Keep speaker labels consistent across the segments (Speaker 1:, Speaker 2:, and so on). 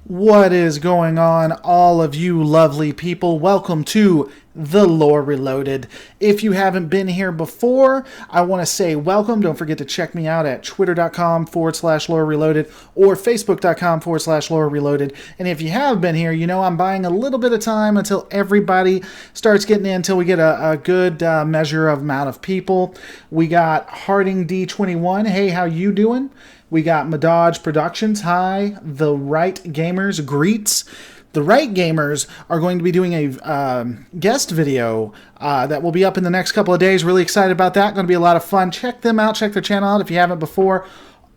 Speaker 1: What is going on, all of you lovely people? Welcome to The Lore Reloaded. If you haven't been here before, I want to say welcome. Don't forget to check me out at twitter.com/Lore Reloaded or facebook.com/Lore Reloaded. And if you have been here, you know I'm buying a little bit of time until everybody starts getting in, until we get a good measure of amount of people. We got Harding D21. Hey, how you doing? We got Madodge Productions. Hi. The Right Gamers greets. The Right Gamers are going to be doing a guest video that will be up in the next couple of days. Really excited about that. Going to be a lot of fun. Check them out. Check their channel out if you haven't before.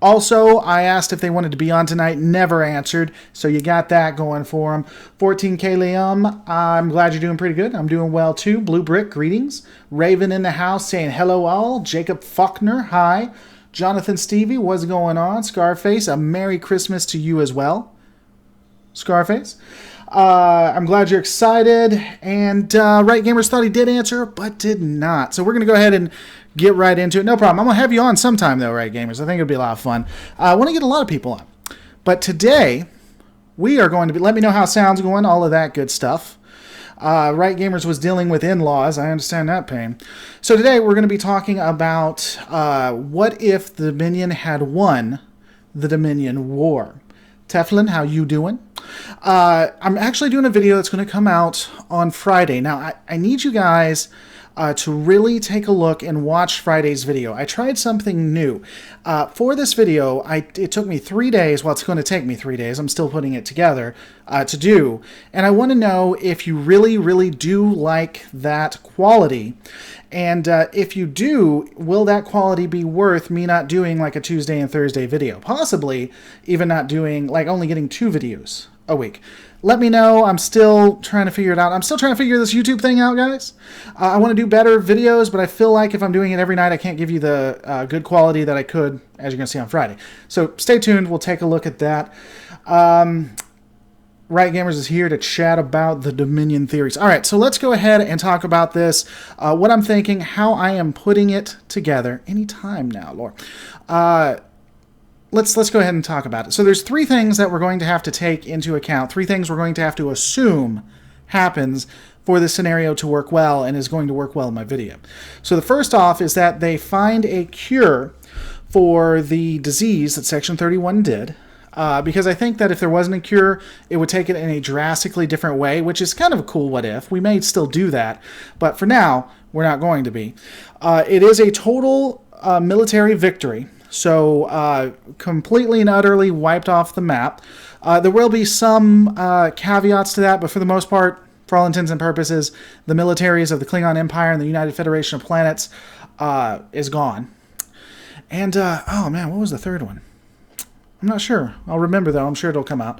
Speaker 1: Also, I asked if they wanted to be on tonight. Never answered. So you got that going for them. 14K Liam, I'm glad you're doing pretty good. I'm doing well too. Blue Brick, greetings. Raven in the house saying hello all. Jacob Faulkner, hi. Jonathan Stevie, what's going on? Scarface, a Merry Christmas to you as well. Scarface. I'm glad you're excited. And Right Gamers thought he did answer, but did not. So we're going to go ahead and get right into it. No problem. I'm going to have you on sometime, though, Right Gamers. I think it'll be a lot of fun. I want to get a lot of people on. But today, we are going to be... Let me know how sound's going, all of that good stuff. Right Gamers was dealing with in-laws. I understand that pain. So today we're going to be talking about what if the Dominion had won the Dominion War. Teflon, how you doing? I'm actually doing a video that's going to come out on Friday. Now, I need you guys to really take a look and watch Friday's video. I tried something new. For this video, it took me 3 days. Well, it's going to take me 3 days. I'm still putting it together to do. And I want to know if you really, really do like that quality. And if you do, will that quality be worth me not doing like a Tuesday and Thursday video? Possibly even not doing, like only getting 2 videos a week. Let me know. I'm still trying to figure it out. I'm still trying to figure this YouTube thing out, guys. I want to do better videos, but I feel like if I'm doing it every night, I can't give you the good quality that I could, as you're going to see on Friday. So stay tuned. We'll take a look at that. Right Gamers is here to chat about the Dominion theories. All right, so let's go ahead and talk about this. What I'm thinking, how I am putting it together. Anytime now, Lord. Let's go ahead and talk about it. So there's 3 things that we're going to have to take into account. 3 things we're going to have to assume happens for this scenario to work well and is going to work well in my video. So the first off is that they find a cure for the disease that Section 31 did. Because I think that if there wasn't a cure, it would take it in a drastically different way, which is kind of a cool what if. We may still do that, but for now, we're not going to be. It is a total military victory. So completely and utterly wiped off the map. There will be some caveats to that, but for the most part, for all intents and purposes, the militaries of the Klingon Empire and the United Federation of Planets is gone. And, oh man, what was the third one? I'm not sure. I'll remember, though. I'm sure it'll come out.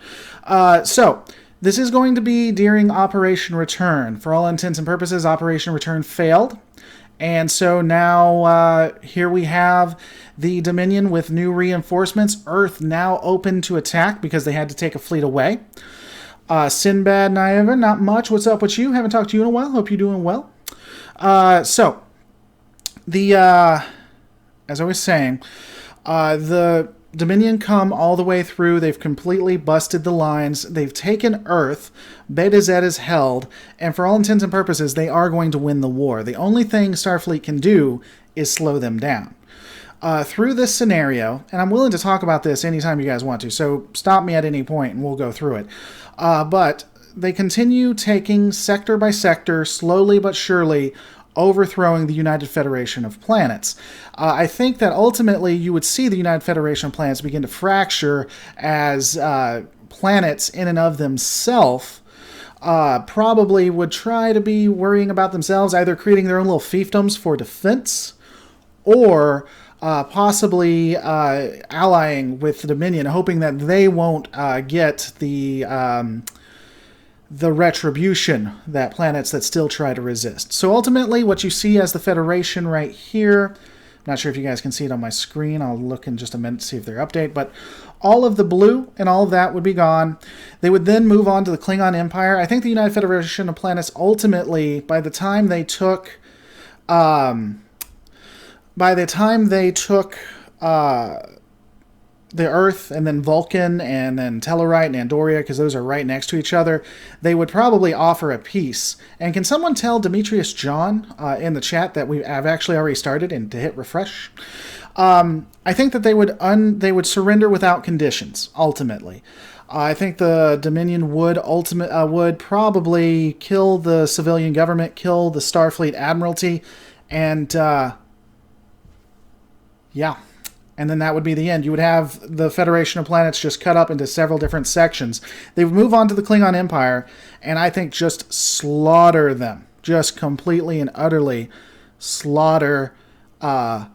Speaker 1: So this is going to be during Operation Return. For all intents and purposes, Operation Return failed. And so now here we have the Dominion with new reinforcements. Earth now open to attack because they had to take a fleet away. Sinbad Nieva, not much. What's up with you? Haven't talked to you in a while. Hope you're doing well. So the as I was saying, the Dominion come all the way through. They've completely busted the lines. They've taken Earth. Beta Z is held. And for all intents and purposes, they are going to win the war. The only thing Starfleet can do is slow them down. Through this scenario, and I'm willing to talk about this anytime you guys want to, so stop me at any point and we'll go through it. But they continue taking sector by sector, slowly but surely, overthrowing the United Federation of Planets. I think that ultimately you would see the United Federation of Planets begin to fracture as planets in and of themselves probably would try to be worrying about themselves, either creating their own little fiefdoms for defense or possibly allying with the Dominion, hoping that they won't get the retribution that planets that still try to resist. So ultimately, what you see as the Federation right here, not sure if you guys can see it on my screen. I'll look in just a minute to see if they're updated, but all of the blue and all of that would be gone. They would then move on to the Klingon Empire. I think the United Federation of Planets ultimately, by the time they took the Earth and then Vulcan and then Tellarite and Andoria, because those are right next to each other, they would probably offer a peace. And can someone tell Demetrius John in the chat that I've actually already started and to hit refresh? I think that they would surrender without conditions, ultimately. I think the Dominion would probably kill the civilian government, kill the Starfleet Admiralty, and yeah. And then that would be the end. You would have the Federation of Planets just cut up into several different sections. They would move on to the Klingon Empire, and I think just slaughter them. Just completely and utterly slaughter the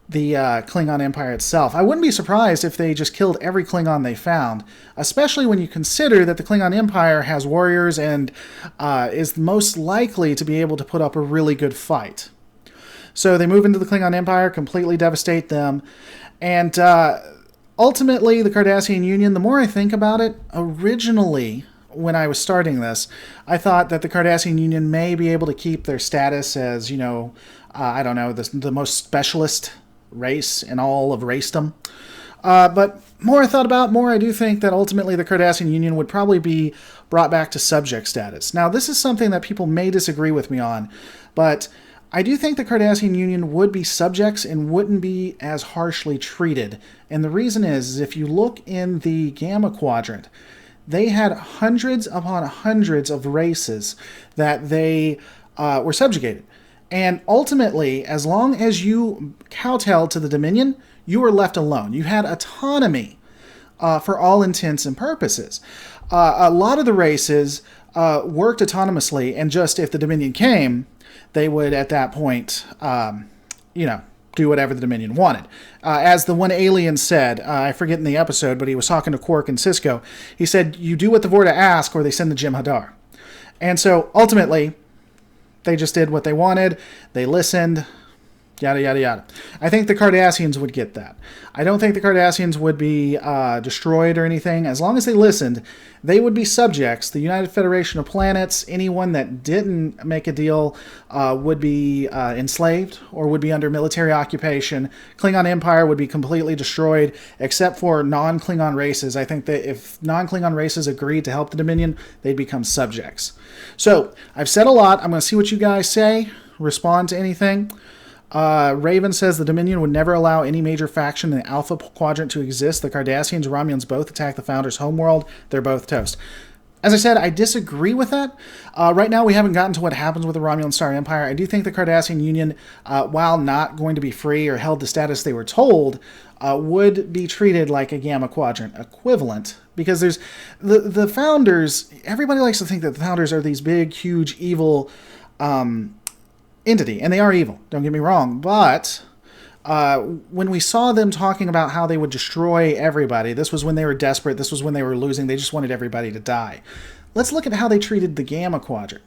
Speaker 1: Klingon Empire itself. I wouldn't be surprised if they just killed every Klingon they found, especially when you consider that the Klingon Empire has warriors and is most likely to be able to put up a really good fight. So they move into the Klingon Empire, completely devastate them, and ultimately the Cardassian Union, the more I think about it, originally when I was starting this, I thought that the Cardassian Union may be able to keep their status as, I don't know, the most specialist race in all of racedom. But more I thought about, more I do think that ultimately the Cardassian Union would probably be brought back to subject status. Now, this is something that people may disagree with me on, but I do think the Cardassian Union would be subjects and wouldn't be as harshly treated. And the reason is if you look in the Gamma Quadrant, they had hundreds upon hundreds of races that they were subjugated. And ultimately, as long as you kowtowed to the Dominion, you were left alone. You had autonomy for all intents and purposes. A lot of the races worked autonomously, and just if the Dominion came, they would, at that point, do whatever the Dominion wanted. As the one alien said, I forget in the episode, but he was talking to Quark and Sisko, he said, you do what the Vorta ask, or they send the Jem'Hadar. And so, ultimately, they just did what they wanted, they listened, yada, yada, yada. I think the Cardassians would get that. I don't think the Cardassians would be destroyed or anything. As long as they listened, they would be subjects. The United Federation of Planets, anyone that didn't make a deal would be enslaved or would be under military occupation. Klingon Empire would be completely destroyed, except for non-Klingon races. I think that if non-Klingon races agreed to help the Dominion, they'd become subjects. So, I've said a lot. I'm going to see what you guys say, respond to anything. Raven says the Dominion would never allow any major faction in the Alpha Quadrant to exist. The Cardassians and Romulans both attack the Founders' homeworld. They're both toast. As I said, I disagree with that. Right now, we haven't gotten to what happens with the Romulan Star Empire. I do think the Cardassian Union, while not going to be free or held the status they were told, would be treated like a Gamma Quadrant equivalent. Because there's the Founders, everybody likes to think that the Founders are these big, huge, evil entity, and they are evil, don't get me wrong, but when we saw them talking about how they would destroy everybody, this was when they were desperate, this was when they were losing, they just wanted everybody to die. Let's look at how they treated the Gamma Quadrant.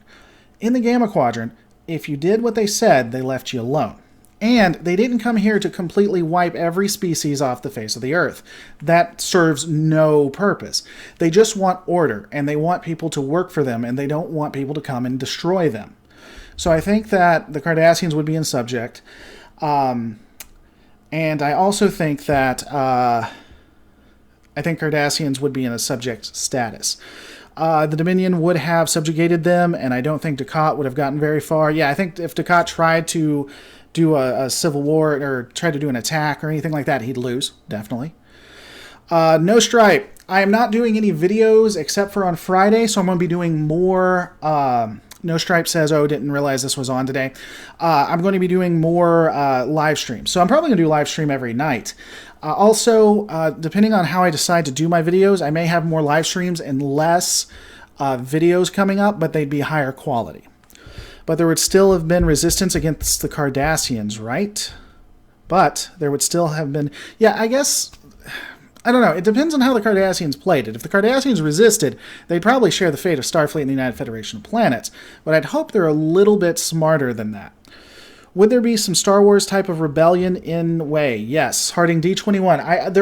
Speaker 1: In the Gamma Quadrant, if you did what they said, they left you alone. And they didn't come here to completely wipe every species off the face of the Earth. That serves no purpose. They just want order, and they want people to work for them, and they don't want people to come and destroy them. So I think that the Cardassians would be in subject. And I also think that Cardassians would be in a subject status. The Dominion would have subjugated them, and I don't think Dukat would have gotten very far. Yeah, I think if Dukat tried to do a civil war or tried to do an attack or anything like that, he'd lose, definitely. No Stripe. I am not doing any videos except for on Friday, so I'm going to be doing more... No Stripe says, oh, didn't realize this was on today. I'm going to be doing more live streams. So I'm probably going to do live stream every night. Also, depending on how I decide to do my videos, I may have more live streams and less videos coming up, but they'd be higher quality. But there would still have been resistance against the Cardassians, right? But there would still have been... Yeah, I guess... I don't know. It depends on how the Cardassians played it. If the Cardassians resisted, they'd probably share the fate of Starfleet and the United Federation of Planets. But I'd hope they're a little bit smarter than that. Would there be some Star Wars type of rebellion in way? Yes. Harding D21.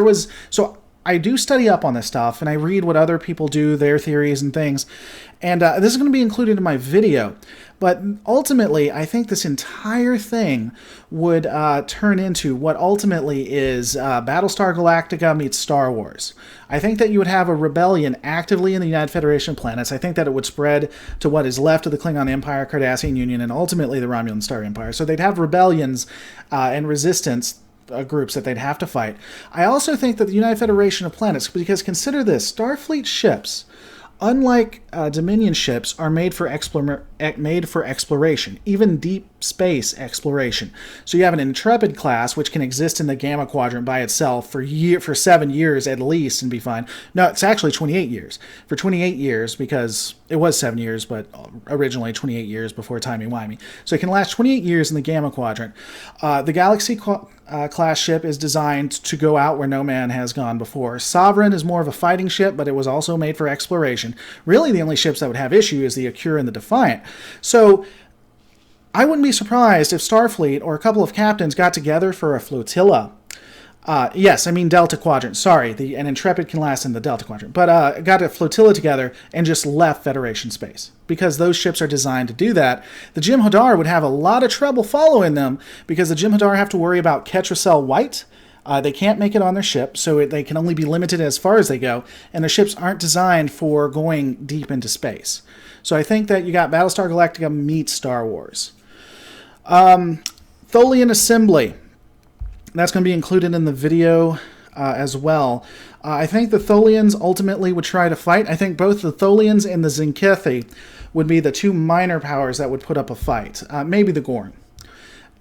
Speaker 1: I do study up on this stuff, and I read what other people do, their theories and things, and this is going to be included in my video. But ultimately, I think this entire thing would turn into what ultimately is Battlestar Galactica meets Star Wars. I think that you would have a rebellion actively in the United Federation of Planets. I think that it would spread to what is left of the Klingon Empire, Cardassian Union, and ultimately the Romulan Star Empire. So they'd have rebellions and resistance groups that they'd have to fight. I also think that the United Federation of Planets, because consider this, Starfleet ships, unlike Dominion ships, are made for exploration, even deep space exploration. So you have an Intrepid class, which can exist in the Gamma Quadrant by itself for 7 years at least and be fine. No, it's actually 28 years. For 28 years, because it was 7 years, but originally 28 years before timey-wimey. So it can last 28 years in the Gamma Quadrant. The Galaxy class ship is designed to go out where no man has gone before. Sovereign is more of a fighting ship, but it was also made for exploration. Really, the only ships that would have issue is the Accura and the Defiant. So I wouldn't be surprised if Starfleet or a couple of captains got together for a flotilla. Yes, I mean Delta Quadrant. Sorry, an Intrepid can last in the Delta Quadrant. But got a flotilla together and just left Federation space. Because those ships are designed to do that. The Jem'Hadar would have a lot of trouble following them because the Jem'Hadar have to worry about Ketracel White. They can't make it on their ship, so they can only be limited as far as they go. And their ships aren't designed for going deep into space. So I think that you got Battlestar Galactica meets Star Wars. Tholian Assembly. That's going to be included in the video as well. I think the Tholians ultimately would try to fight. I think both the Tholians and the Zinkethi would be the two minor powers that would put up a fight. Maybe the Gorn.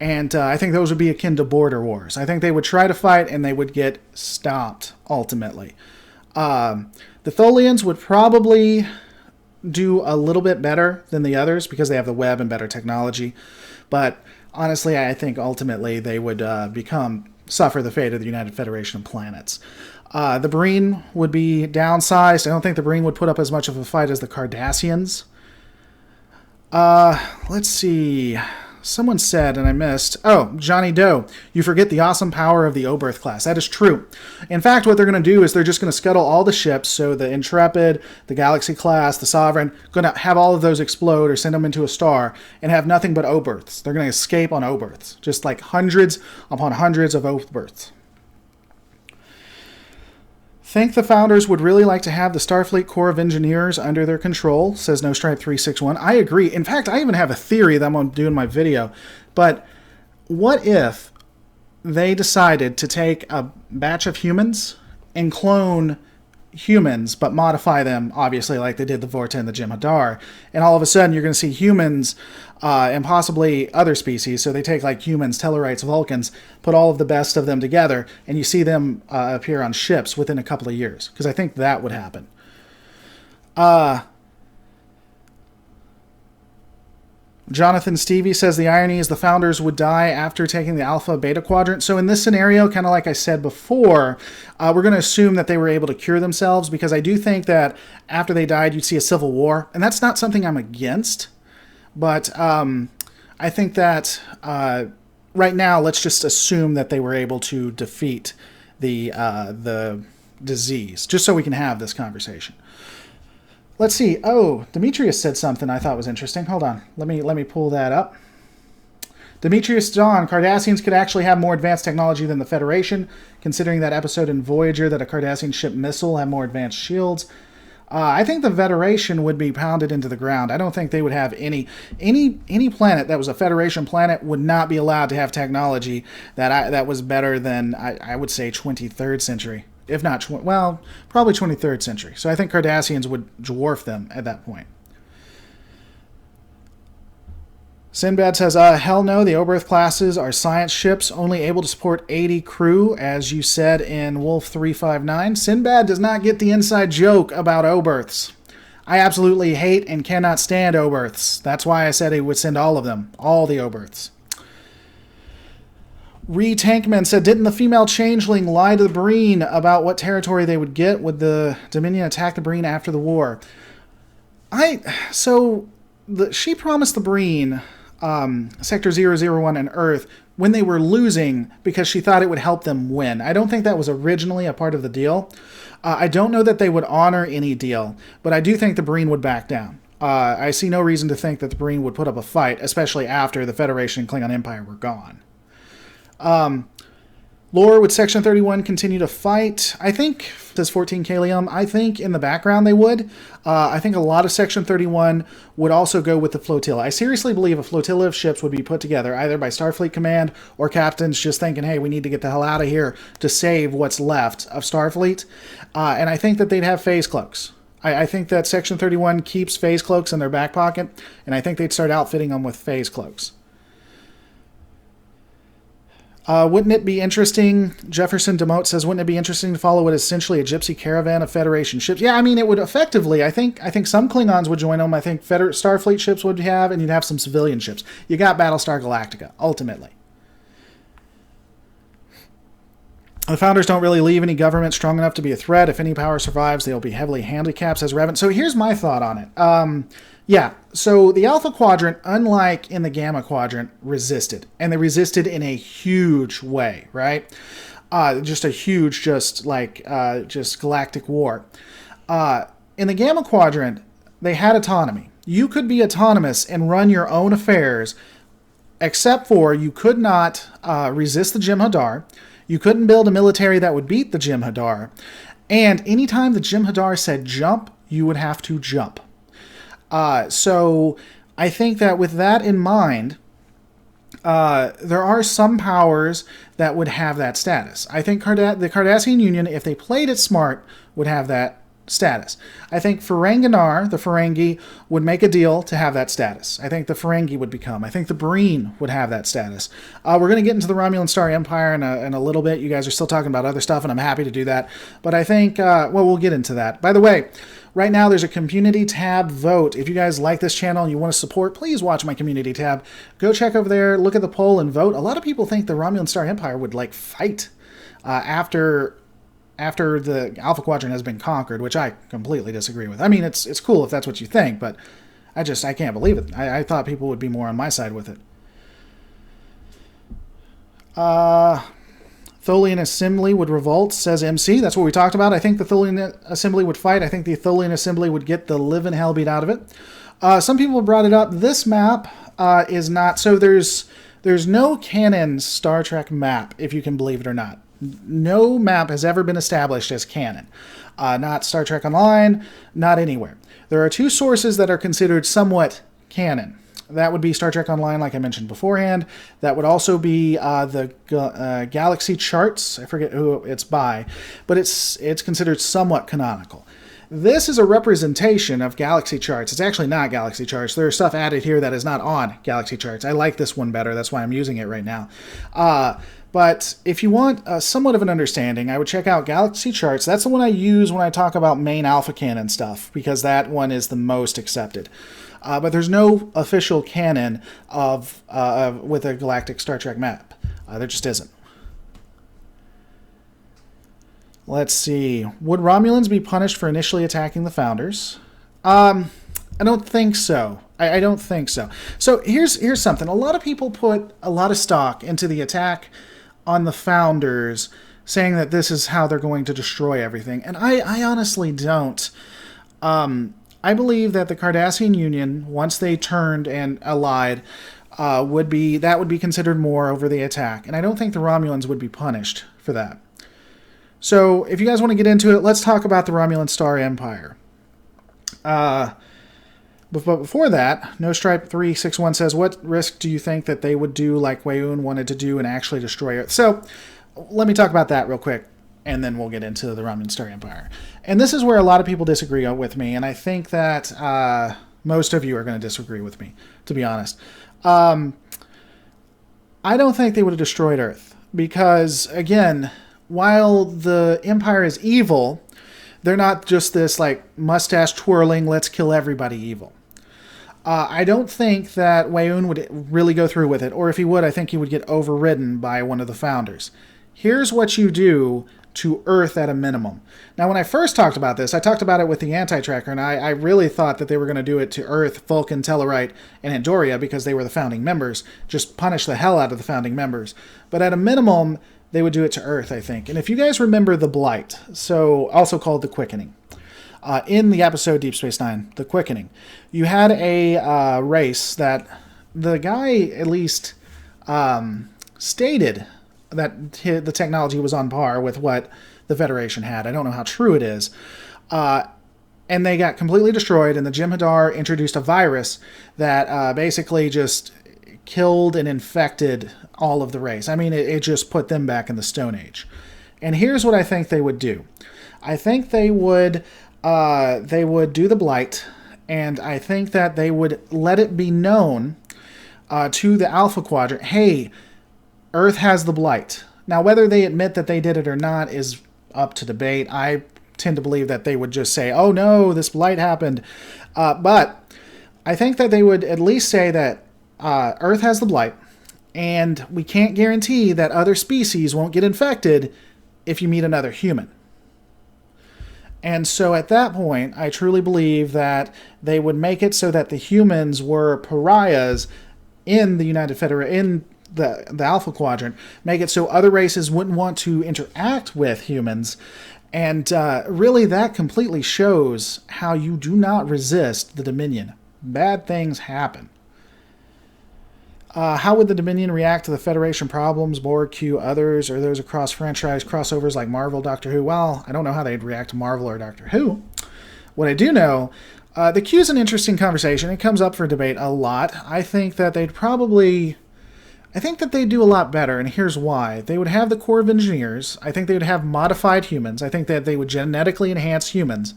Speaker 1: And I think those would be akin to border wars. I think they would try to fight and they would get stopped ultimately. The Tholians would probably do a little bit better than the others because they have the web and better technology. But honestly, I think ultimately they would suffer the fate of the United Federation of Planets. The Breen would be downsized. I don't think the Breen would put up as much of a fight as the Cardassians. Let's see. Someone said, and I missed, Johnny Doe, you forget the awesome power of the Oberth class. That is true. In fact, what they're going to do is they're just going to scuttle all the ships, so the Intrepid, the Galaxy class, the Sovereign, going to have all of those explode or send them into a star and have nothing but Oberths. They're going to escape on Oberths, just like hundreds upon hundreds of Oberths. Think the founders would really like to have the Starfleet Corps of Engineers under their control, says No Stripe 361. I agree. In fact, I even have a theory that I'm going to do in my video. But what if they decided to take a batch of humans and clone humans, but modify them, obviously, like they did the Vorta and the Jem'Hadar, and all of a sudden you're going to see humans and possibly other species, so they take like humans, Tellarites, Vulcans, put all of the best of them together, and you see them appear on ships within a couple of years, because I think that would happen. Jonathan Stevie says the irony is the founders would die after taking the Alpha Beta Quadrant. So in this scenario, kind of like I said before, we're going to assume that they were able to cure themselves, because I do think that after they died, you'd see a civil war. And that's not something I'm against. But I think that right now, let's just assume that they were able to defeat the disease, just so we can have this conversation. Let's see. Oh, Demetrius said something I thought was interesting. Hold on. Let me pull that up. Demetrius Dawn, Cardassians could actually have more advanced technology than the Federation, considering that episode in Voyager that a Cardassian ship missile had more advanced shields. I think the Federation would be pounded into the ground. I don't think they would have any planet that was a Federation planet would not be allowed to have technology that was better than, I would say, 23rd century. If not, probably 23rd century. So I think Cardassians would dwarf them at that point. Sinbad says, hell no, the Oberth classes are science ships, only able to support 80 crew, as you said in Wolf 359. Sinbad does not get the inside joke about Oberths. I absolutely hate and cannot stand Oberths. That's why I said he would send all of them, all the Oberths. Tankman said, didn't the female changeling lie to the Breen about what territory they would get? Would the Dominion attack the Breen after the war? She promised the Breen Sector 001 and Earth when they were losing because she thought it would help them win. I don't think that was originally a part of the deal. I don't know that they would honor any deal, but I do think the Breen would back down. I see no reason to think that the Breen would put up a fight, especially after the Federation and Klingon Empire were gone. Lore, would Section 31 continue to fight? I think, says 14 Kalium, I think in the background they would. I think a lot of Section 31 would also go with the flotilla. I seriously believe a flotilla of ships would be put together either by Starfleet Command or captains just thinking, hey, we need to get the hell out of here to save what's left of Starfleet. And I think that they'd have phase cloaks. I think that Section 31 keeps phase cloaks in their back pocket, and I think they'd start outfitting them with phase cloaks. Wouldn't it be interesting, Jefferson Demote says, wouldn't it be interesting to follow what is essentially a gypsy caravan of Federation ships? Yeah, I mean, it would effectively, I think some Klingons would join them. I think Starfleet ships would have, and you'd have some civilian ships. You got Battlestar Galactica, ultimately. The Founders don't really leave any government strong enough to be a threat. If any power survives, they'll be heavily handicapped, says Revan. So here's my thought on it. Yeah, so the Alpha Quadrant, unlike in the Gamma Quadrant, resisted. And they resisted in a huge way, right? Just a huge, just galactic war. In the Gamma Quadrant, they had autonomy. You could be autonomous and run your own affairs, except for you could not resist the Jem'Hadar. You couldn't build a military that would beat the Jem'Hadar. And anytime the Jem'Hadar said jump, you would have to jump. So I think that with that in mind, there are some powers that would have that status. I think the Cardassian Union, if they played it smart, would have that status. I think Ferenginar, the Ferengi, would make a deal to have that status. I think the Ferengi would become. I think the Breen would have that status. We're going to get into the Romulan Star Empire in a little bit. You guys are still talking about other stuff, and I'm happy to do that. But I think, we'll get into that. By the way, right now there's a community tab vote. If you guys like this channel and you want to support, please watch my community tab. Go check over there, look at the poll, and vote. A lot of people think the Romulan Star Empire would fight after the Alpha Quadrant has been conquered, which I completely disagree with. I mean, it's cool if that's what you think, but I can't believe it. I thought people would be more on my side with it. Tholian Assembly would revolt, says MC. That's what we talked about. I think the Tholian Assembly would fight. I think the Tholian Assembly would get the living hell beat out of it. Some people brought it up. This map is not... So there's no canon Star Trek map, if you can believe it or not. No map has ever been established as canon. Not Star Trek Online, not anywhere. There are two sources that are considered somewhat canon. That would be Star Trek Online, like I mentioned beforehand. That would also be the Galaxy Charts. I forget who it's by, but it's considered somewhat canonical. This is a representation of Galaxy Charts. It's actually not Galaxy Charts. There's stuff added here that is not on Galaxy Charts. I like this one better. That's why I'm using it right now. But if you want somewhat of an understanding, I would check out Galaxy Charts. That's the one I use when I talk about main alpha canon stuff, because that one is the most accepted. But there's no official canon with a galactic Star Trek map. There just isn't. Let's see. Would Romulans be punished for initially attacking the Founders? I don't think so. I don't think so. So here's something. A lot of people put a lot of stock into the attack on the Founders, saying that this is how they're going to destroy everything. And I honestly don't. I believe that the Cardassian Union, once they turned and allied, would be considered more over the attack. And I don't think the Romulans would be punished for that. So if you guys want to get into it, let's talk about the Romulan Star Empire. But before that, No Stripe 361 says, what risk do you think that they would do like Weyoun wanted to do and actually destroy Earth? So let me talk about that real quick, and then we'll get into the Romulan Star Empire. And this is where a lot of people disagree with me, and I think that most of you are going to disagree with me, to be honest. I don't think they would have destroyed Earth, because, again, while the Empire is evil, they're not just this, mustache twirling, let's kill everybody evil. I don't think that Weyoun would really go through with it, or if he would, I think he would get overridden by one of the Founders. Here's what you do to Earth at a minimum. Now, when I first talked about this, I talked about it with the Anti-Tracker, and I really thought that they were going to do it to Earth, Vulcan, Tellarite, and Andoria because they were the founding members. Just punish the hell out of the founding members. But at a minimum, they would do it to Earth, I think. And if you guys remember the Blight, so also called the Quickening, in the episode Deep Space Nine, the Quickening, you had a race that the guy at least stated that the technology was on par with what the Federation had. I don't know how true it is. And they got completely destroyed, and the Jem'Hadar introduced a virus that basically just killed and infected all of the race. I mean, it just put them back in the Stone Age. And here's what I think they would do. I think they would do the Blight, and I think that they would let it be known to the Alpha Quadrant, hey, Earth has the Blight. Now, whether they admit that they did it or not is up to debate. I tend to believe that they would just say, oh no, this Blight happened. But I think that they would at least say that Earth has the Blight, and we can't guarantee that other species won't get infected if you meet another human. And so at that point, I truly believe that they would make it so that the humans were pariahs in the United Federation, in the Alpha Quadrant, make it so other races wouldn't want to interact with humans. And really, that completely shows how you do not resist the Dominion. Bad things happen. How would the Dominion react to the Federation problems, Borg, Q, others, or those across franchise crossovers like Marvel, Doctor Who? Well, I don't know how they'd react to Marvel or Doctor Who. What I do know, the Q is an interesting conversation. It comes up for debate a lot. I think that they'd do a lot better, and here's why. They would have the Corps of Engineers. I think they would have modified humans. I think that they would genetically enhance humans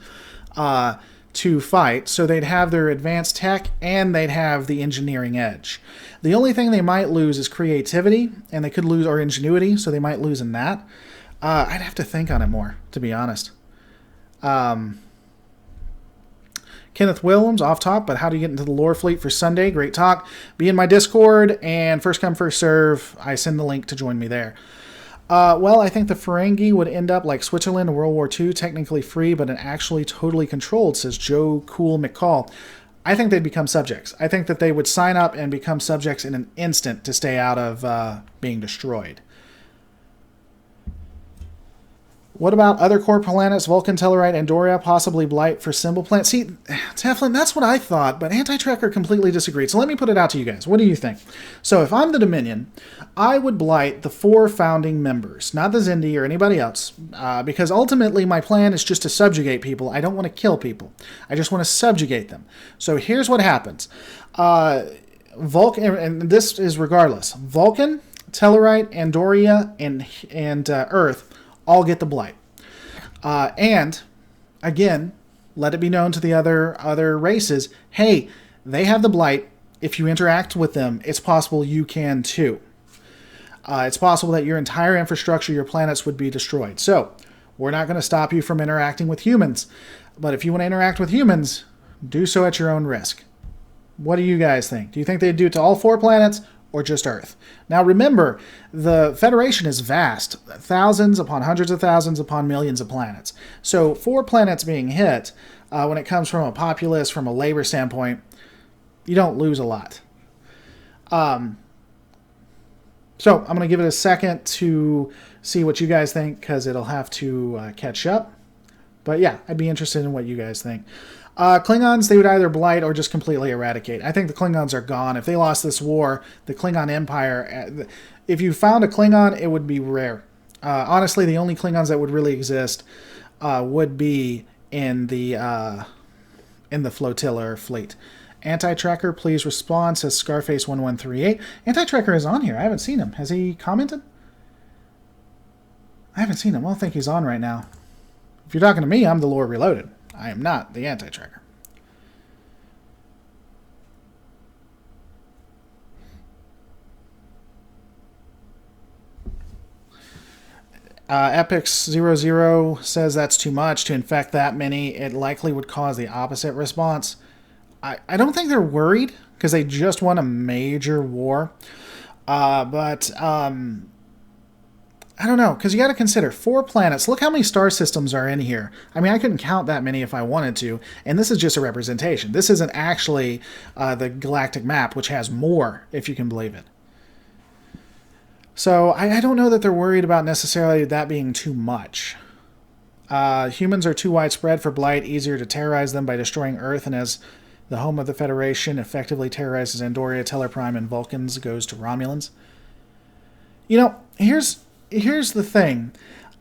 Speaker 1: to fight, so they'd have their advanced tech, and they'd have the engineering edge. The only thing they might lose is creativity, and they could lose, or ingenuity, so they might lose in that. I'd have to think on it more, to be honest. Kenneth Williams, off top, but how do you get into the lore fleet for Sunday? Great talk. Be in my Discord, and first come, first serve. I send the link to join me there. Well, I think the Ferengi would end up like Switzerland in World War II, technically free, but actually totally controlled, says Joe Cool McCall. I think they'd become subjects. I think that they would sign up and become subjects in an instant to stay out of being destroyed. What about other core planets, Vulcan, Tellarite, Andoria, possibly Blight for symbol planets? See, Teflon, that's what I thought, but Anti-Tracker completely disagreed. So let me put it out to you guys. What do you think? So if I'm the Dominion, I would Blight the 4 founding members, not the Xindi or anybody else, because ultimately my plan is just to subjugate people. I don't want to kill people. I just want to subjugate them. So here's what happens. Vulcan, and this is regardless, Vulcan, Tellarite, Andoria, and Earth all get the Blight. And, again, let it be known to the other races, hey, they have the Blight. If you interact with them, it's possible you can too. It's possible that your entire infrastructure, your planets, would be destroyed. So, we're not going to stop you from interacting with humans. But if you want to interact with humans, do so at your own risk. What do you guys think? Do you think they'd do it to all 4 planets? Or just Earth? Now remember, the Federation is vast. Thousands upon hundreds of thousands upon millions of planets. So 4 planets being hit, when it comes from a populace, from a labor standpoint, you don't lose a lot. So I'm going to give it a second to see what you guys think, because it'll have to catch up. But yeah, I'd be interested in what you guys think. Klingons, they would either Blight or just completely eradicate. I think the Klingons are gone. If they lost this war, the Klingon Empire, if you found a Klingon, it would be rare. Honestly, the only Klingons that would really exist would be in the flotilla or fleet. Anti-Tracker, please respond, says Scarface1138. Anti-Tracker is on here. I haven't seen him. Has he commented? I haven't seen him. I don't think he's on right now. If you're talking to me, I'm the Lore Reloaded. I am not the Anti-Tracker. Epix00 says that's too much to infect that many. It likely would cause the opposite response. I don't think they're worried because they just won a major war. But I don't know, because you got to consider 4 planets. Look how many star systems are in here. I mean, I couldn't count that many if I wanted to, and this is just a representation. This isn't actually the galactic map, which has more, if you can believe it. So I don't know that they're worried about necessarily that being too much. Humans are too widespread for Blight, easier to terrorize them by destroying Earth, and as the home of the Federation effectively terrorizes Andoria, Teleprime, and Vulcans goes to Romulans. You know, here's the thing.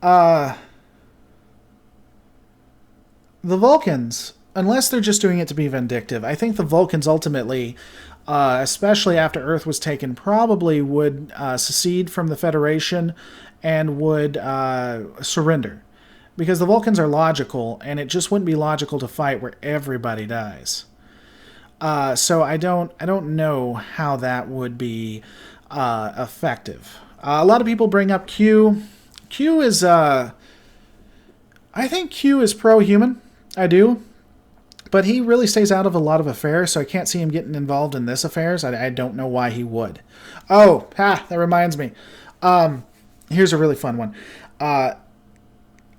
Speaker 1: The Vulcans, unless they're just doing it to be vindictive, I think the Vulcans ultimately, especially after Earth was taken, probably would secede from the Federation and would surrender. Because the Vulcans are logical, and it just wouldn't be logical to fight where everybody dies. So I don't know how that would be effective. A lot of people bring up Q. Q is, I think Q is pro-human. I do. But he really stays out of a lot of affairs, so I can't see him getting involved in this affairs. I don't know why he would. Oh, that reminds me. Here's a really fun one.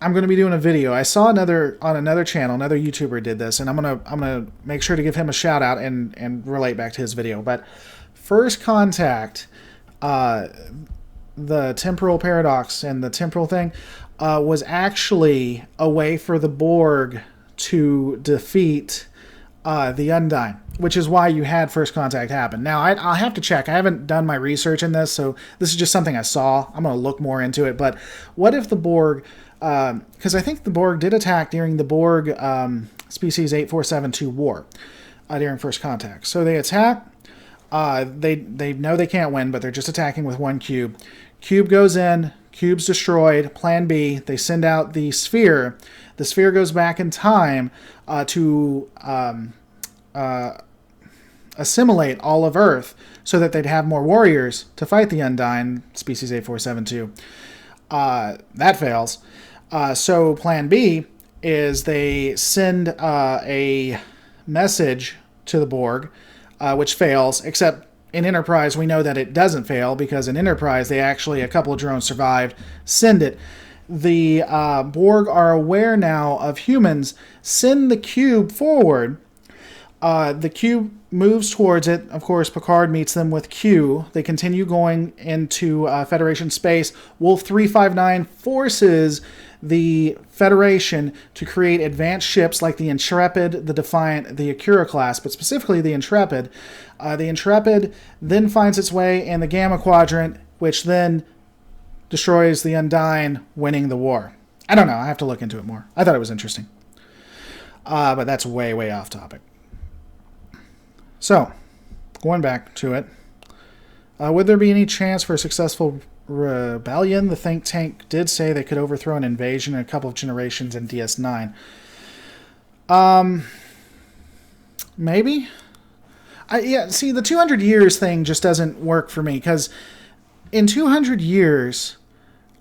Speaker 1: I'm going to be doing a video. I saw on another channel, another YouTuber did this, and I'm gonna make sure to give him a shout out and relate back to his video. But First Contact, the temporal paradox and the temporal thing was actually a way for the Borg to defeat the Undyne, which is why you had First Contact happen. Now, I'll have to check. I haven't done my research in this, so this is just something I saw. I'm going to look more into it. But what if the Borg... because I think the Borg did attack during the Borg species 8472 war during First Contact. So they attack. They know they can't win, but they're just attacking with one cube. Cube goes in. Cube's destroyed. Plan B. They send out the sphere. The sphere goes back in time to assimilate all of Earth so that they'd have more warriors to fight the Undyne, species 8472. That fails. So Plan B is they send a message to the Borg, which fails, except in Enterprise we know that it doesn't fail, because in Enterprise they actually, a couple of drones survived, send it. The Borg are aware now of humans, send the cube forward. The cube moves towards it. Of course, Picard meets them with Q. They continue going into Federation space. Wolf 359 forces the Federation to create advanced ships like the Intrepid, the Defiant, the Akira class, but specifically the Intrepid. The Intrepid then finds its way in the Gamma Quadrant, which then destroys the Undyne, winning the war. I don't know. I have to look into it more. I thought it was interesting. But that's way, way off topic. So, going back to it, would there be any chance for a successful rebellion? The think tank did say they could overthrow an invasion in a couple of generations in DS9. Maybe? Yeah, see, the 200 years thing just doesn't work for me, because in 200 years,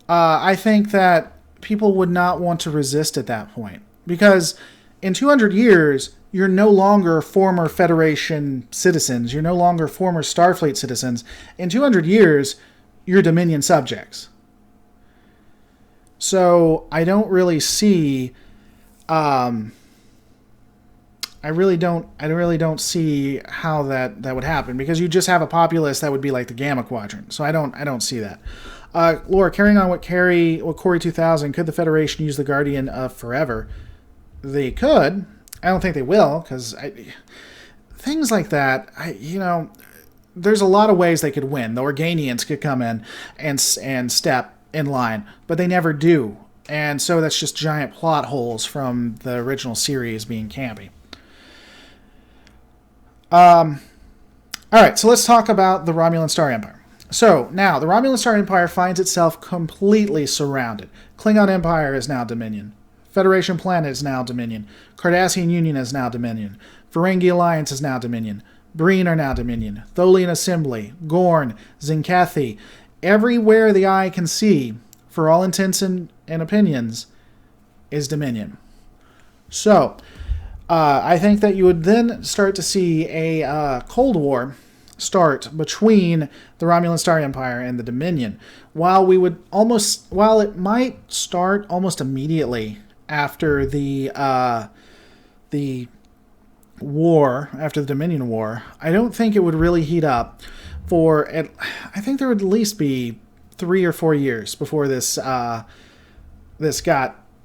Speaker 1: I think that people would not want to resist at that point. Because in 200 years, you're no longer former Federation citizens. You're no longer former Starfleet citizens. In 200 years, you're Dominion subjects. So I don't really see... I really don't see how that would happen, because you just have a populace that would be like the Gamma Quadrant. So I don't see that. Laura, carrying on what Corey 2000, could the Federation use the Guardian of Forever? They could. I don't think they will, because things like that, there's a lot of ways they could win. The Organians could come in and step in line, but they never do. And so that's just giant plot holes from the original series being campy. All right, so let's talk about the Romulan Star Empire. So now the Romulan Star Empire finds itself completely surrounded. Klingon Empire is now Dominion. Federation Planet is now Dominion. Cardassian Union is now Dominion. Ferengi Alliance is now Dominion. Breen are now Dominion. Tholian Assembly, Gorn, Zincathi, everywhere the eye can see, for all intents and opinions, is Dominion. So, I think that you would then start to see a Cold War start between the Romulan Star Empire and the Dominion. While it might start almost immediately after the war, after the Dominion War, I don't think it would really heat up I think there would at least be 3 or 4 years before this got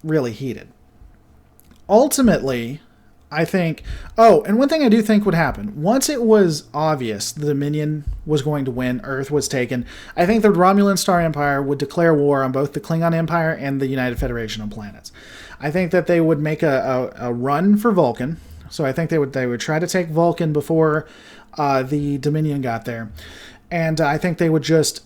Speaker 1: really heated. Ultimately, I think... Oh, and one thing I do think would happen. Once it was obvious the Dominion was going to win, Earth was taken, I think the Romulan Star Empire would declare war on both the Klingon Empire and the United Federation of Planets. I think that they would make a run for Vulcan. So I think they would try to take Vulcan before the Dominion got there. And I think they would just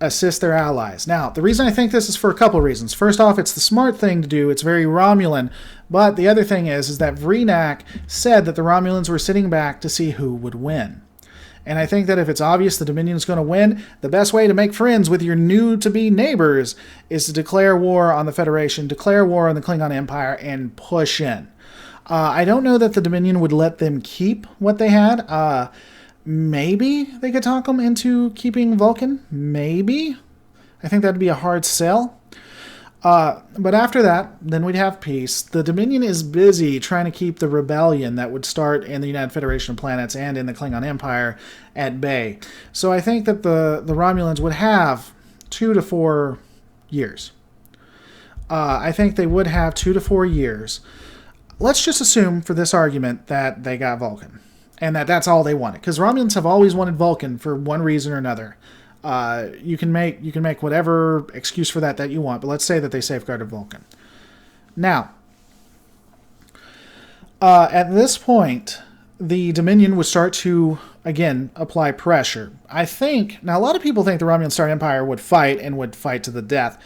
Speaker 1: assist their allies. Now, the reason I think this is for a couple reasons. First off, it's the smart thing to do. It's very Romulan. But the other thing is that Vreenak said that the Romulans were sitting back to see who would win. And I think that if it's obvious the Dominion is going to win, the best way to make friends with your new-to-be neighbors is to declare war on the Federation, declare war on the Klingon Empire, and push in. I don't know that the Dominion would let them keep what they had. Maybe they could talk them into keeping Vulcan. Maybe. I think that'd be a hard sell. But after that, then we'd have peace. The Dominion is busy trying to keep the rebellion that would start in the United Federation of Planets and in the Klingon Empire at bay. So I think that the Romulans would have 2 to 4 years. I think they would have 2 to 4 years. Let's just assume for this argument that they got Vulcan. And that's all they wanted. Because Romulans have always wanted Vulcan for one reason or another. You can make whatever excuse for that you want, but let's say that they safeguarded Vulcan. Now, at this point, the Dominion would start to, again, apply pressure. Now a lot of people think the Romulan Star Empire would fight to the death.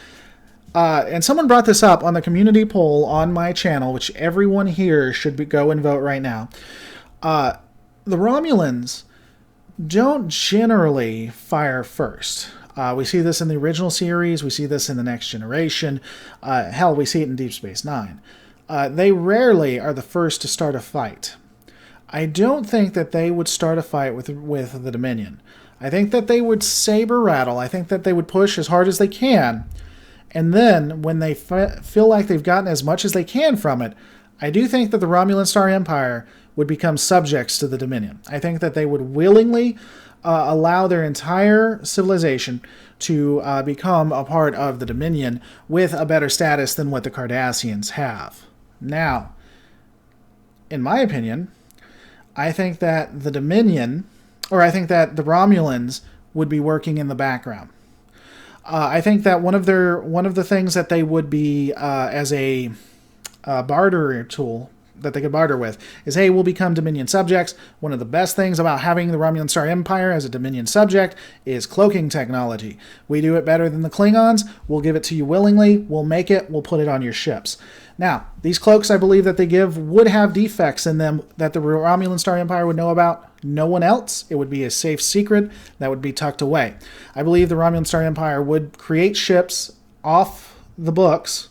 Speaker 1: And someone brought this up on the community poll on my channel, which everyone here should go and vote right now. The Romulans don't generally fire first. We see this in the original series. We see this in the Next Generation. Hell, we see it in Deep Space Nine. They rarely are the first to start a fight. I don't think that they would start a fight with the Dominion. I think that they would saber rattle. I think that they would push as hard as they can. And then, when they feel like they've gotten as much as they can from it, I do think that the Romulan Star Empire would become subjects to the Dominion. I think that they would willingly allow their entire civilization to become a part of the Dominion with a better status than what the Cardassians have. Now, in my opinion, I think that the Romulans would be working in the background. I think that one of the things that they would be as a barter tool that they could barter with is, hey, we'll become Dominion subjects. One of the best things about having the Romulan Star Empire as a Dominion subject is cloaking technology. We do it better than the Klingons. We'll give it to you willingly. We'll make it. We'll put it on your ships. Now, these cloaks I believe that they give would have defects in them that the Romulan Star Empire would know about. No one else. It would be a safe secret that would be tucked away. I believe the Romulan Star Empire would create ships off the books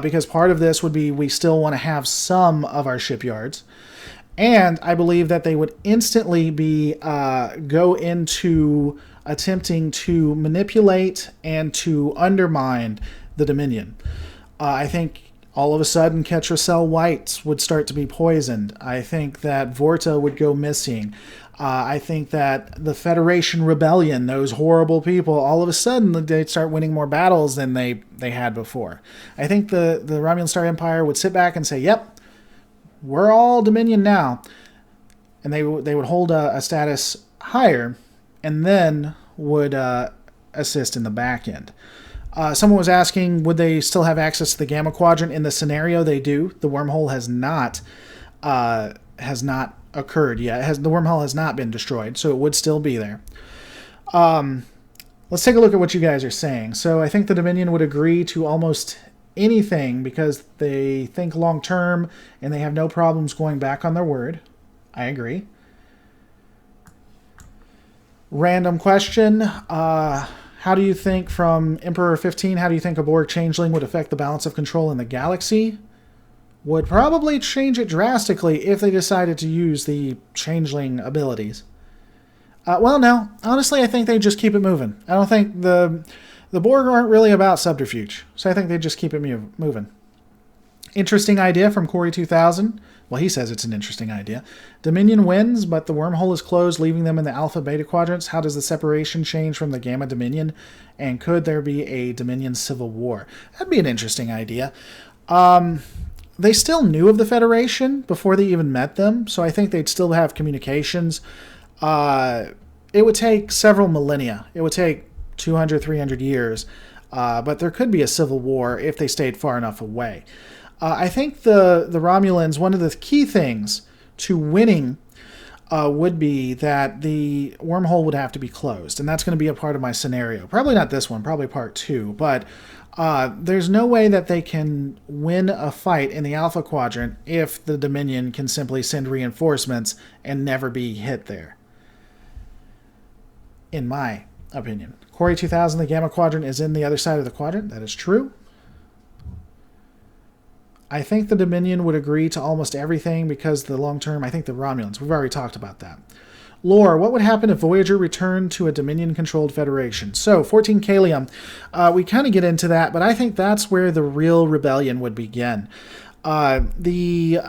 Speaker 1: because part of this would be we still want to have some of our shipyards. And I believe that they would instantly go into attempting to manipulate and to undermine the Dominion. I think all of a sudden Ketracel Whites would start to be poisoned. I think that Vorta would go missing. I think that the Federation Rebellion, those horrible people, all of a sudden they'd start winning more battles than they had before. I think the Romulan Star Empire would sit back and say, yep, we're all Dominion now. And they would hold a status higher and then would assist in the back end. Someone was asking, would they still have access to the Gamma Quadrant? In the scenario, they do. The wormhole has not occurred yet. The wormhole has not been destroyed, so it would still be there. Let's take a look at what you guys are saying. So I think the Dominion would agree to almost anything because they think long term and they have no problems going back on their word. I agree. Random question. How do you think, from Emperor 15, how do you think a Borg Changeling would affect the balance of control in the galaxy? Would probably change it drastically if they decided to use the Changeling abilities. Well, no. Honestly, I think they just keep it moving. I don't think the Borg aren't really about subterfuge, so I think they just keep it moving. Interesting idea from Corey 2000. Well, he says it's an interesting idea. Dominion wins, but the wormhole is closed, leaving them in the Alpha Beta quadrants. How does the separation change from the Gamma Dominion? And could there be a Dominion civil war? That'd be an interesting idea. They still knew of the Federation before they even met them, so I think they'd still have communications. It would take several millennia. It would take 200, 300 years. But there could be a civil war if they stayed far enough away. I think the Romulans, one of the key things to winning would be that the wormhole would have to be closed. And that's going to be a part of my scenario. Probably not this one, probably part 2. But there's no way that they can win a fight in the Alpha Quadrant if the Dominion can simply send reinforcements and never be hit there. In my opinion. Corey 2000, the Gamma Quadrant is in the other side of the quadrant. That is true. I think the Dominion would agree to almost everything because the long term, I think the Romulans, we've already talked about that. Lore, what would happen if Voyager returned to a Dominion-controlled Federation? So, 14 Kalium, we kind of get into that, but I think that's where the real rebellion would begin. The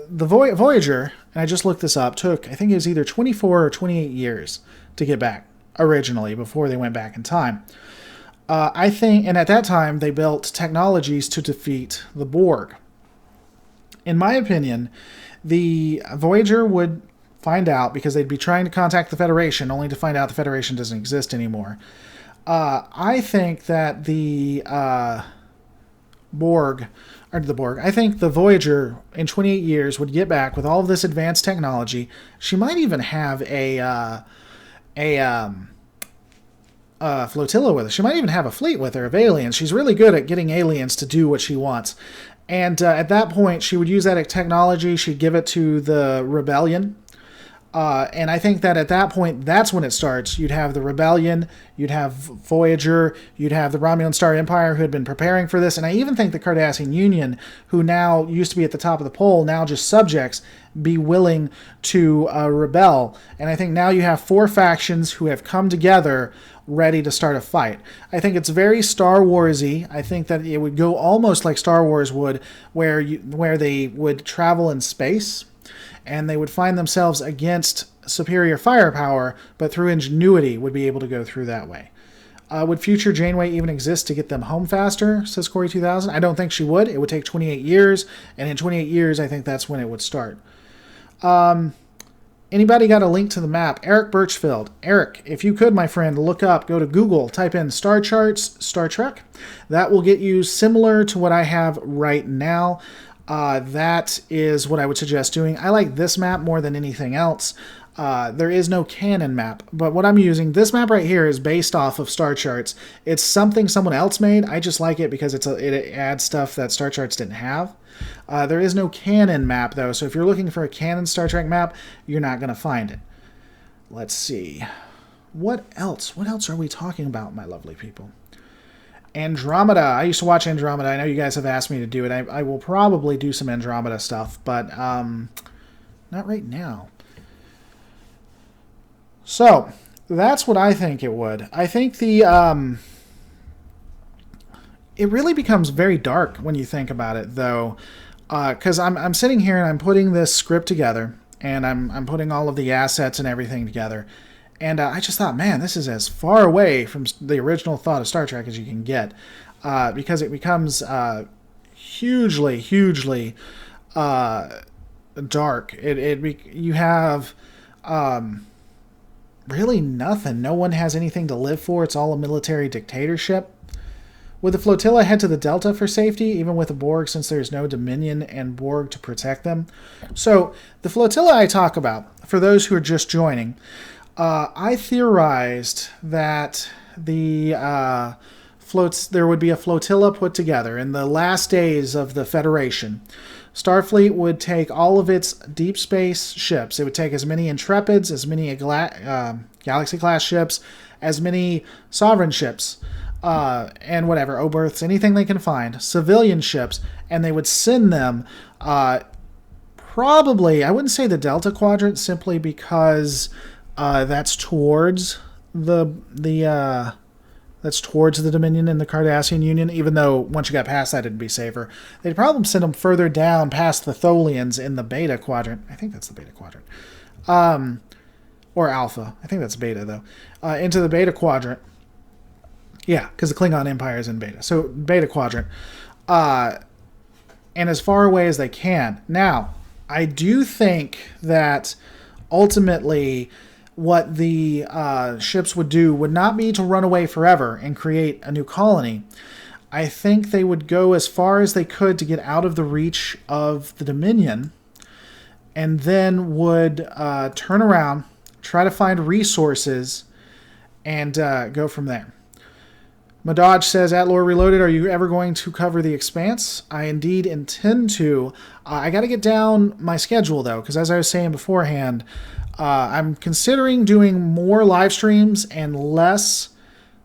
Speaker 1: Voyager, and I just looked this up, took, I think it was either 24 or 28 years to get back, originally, before they went back in time. I think, and at that time, they built technologies to defeat the Borg. In my opinion, the Voyager would find out, because they'd be trying to contact the Federation, only to find out the Federation doesn't exist anymore. I think that the I think the Voyager, in 28 years, would get back with all of this advanced technology. She might even have a flotilla with her. She might even have a fleet with her of aliens. She's really good at getting aliens to do what she wants. And at that point, she would use that technology. She'd give it to the rebellion. And I think that at that point, that's when it starts. You'd have the rebellion, you'd have Voyager, you'd have the Romulan Star Empire who had been preparing for this. And I even think the Cardassian Union, who now used to be at the top of the poll, now just subjects, be willing to rebel. And I think now you have 4 factions who have come together ready to start a fight. I think it's very Star Wars-y. I think that it would go almost like Star Wars would, where they would travel in space, and they would find themselves against superior firepower, but through ingenuity would be able to go through that way. Would future Janeway even exist to get them home faster, says Corey 2000? I don't think she would. It would take 28 years, and in 28 years, I think that's when it would start. Anybody got a link to the map? Eric Birchfield. Eric, if you could, my friend, go to Google, type in Star Charts, Star Trek. That will get you similar to what I have right now. That is what I would suggest doing. I like this map more than anything else. There is no canon map, but what I'm using, this map right here, is based off of Star Charts. It's something someone else made. I just like it because it adds stuff that Star Charts didn't have. There is no canon map, though, so if you're looking for a canon Star Trek map, you're not going to find it. Let's see. What else? What else are we talking about, my lovely people? Andromeda. I used to watch Andromeda. I know you guys have asked me to do it. I will probably do some Andromeda stuff, but not right now. So, that's what I think it would. I think it really becomes very dark when you think about it, though, because I'm sitting here and I'm putting this script together, and I'm putting all of the assets and everything together, and I just thought, man, this is as far away from the original thought of Star Trek as you can get, because it becomes hugely, hugely dark. You have really nothing. No one has anything to live for. It's all a military dictatorship. Would the flotilla head to the Delta for safety, even with the Borg, since there's no Dominion and Borg to protect them? So, the flotilla I talk about, for those who are just joining, I theorized that there would be a flotilla put together in the last days of the Federation. Starfleet would take all of its deep space ships. It would take as many Intrepids, as many Galaxy-class ships, as many Sovereign ships, and whatever, Oberths, anything they can find, civilian ships, and they would send them probably, I wouldn't say the Delta Quadrant, simply because That's towards that's towards the Dominion and the Cardassian Union, even though once you got past that, it'd be safer. They'd probably send them further down past the Tholians in the Beta Quadrant. I think that's the Beta Quadrant. Or Alpha. I think that's Beta, though. Into the Beta Quadrant. Yeah, because the Klingon Empire is in Beta. So, Beta Quadrant. And as far away as they can. Now, I do think that ultimately what the ships would do would not be to run away forever and create a new colony. I think they would go as far as they could to get out of the reach of the Dominion, and then would turn around, try to find resources, and go from there. Madaj says, at Lore Reloaded, are you ever going to cover The Expanse? I indeed intend to. I got to get down my schedule, though, because as I was saying beforehand, I'm considering doing more live streams and less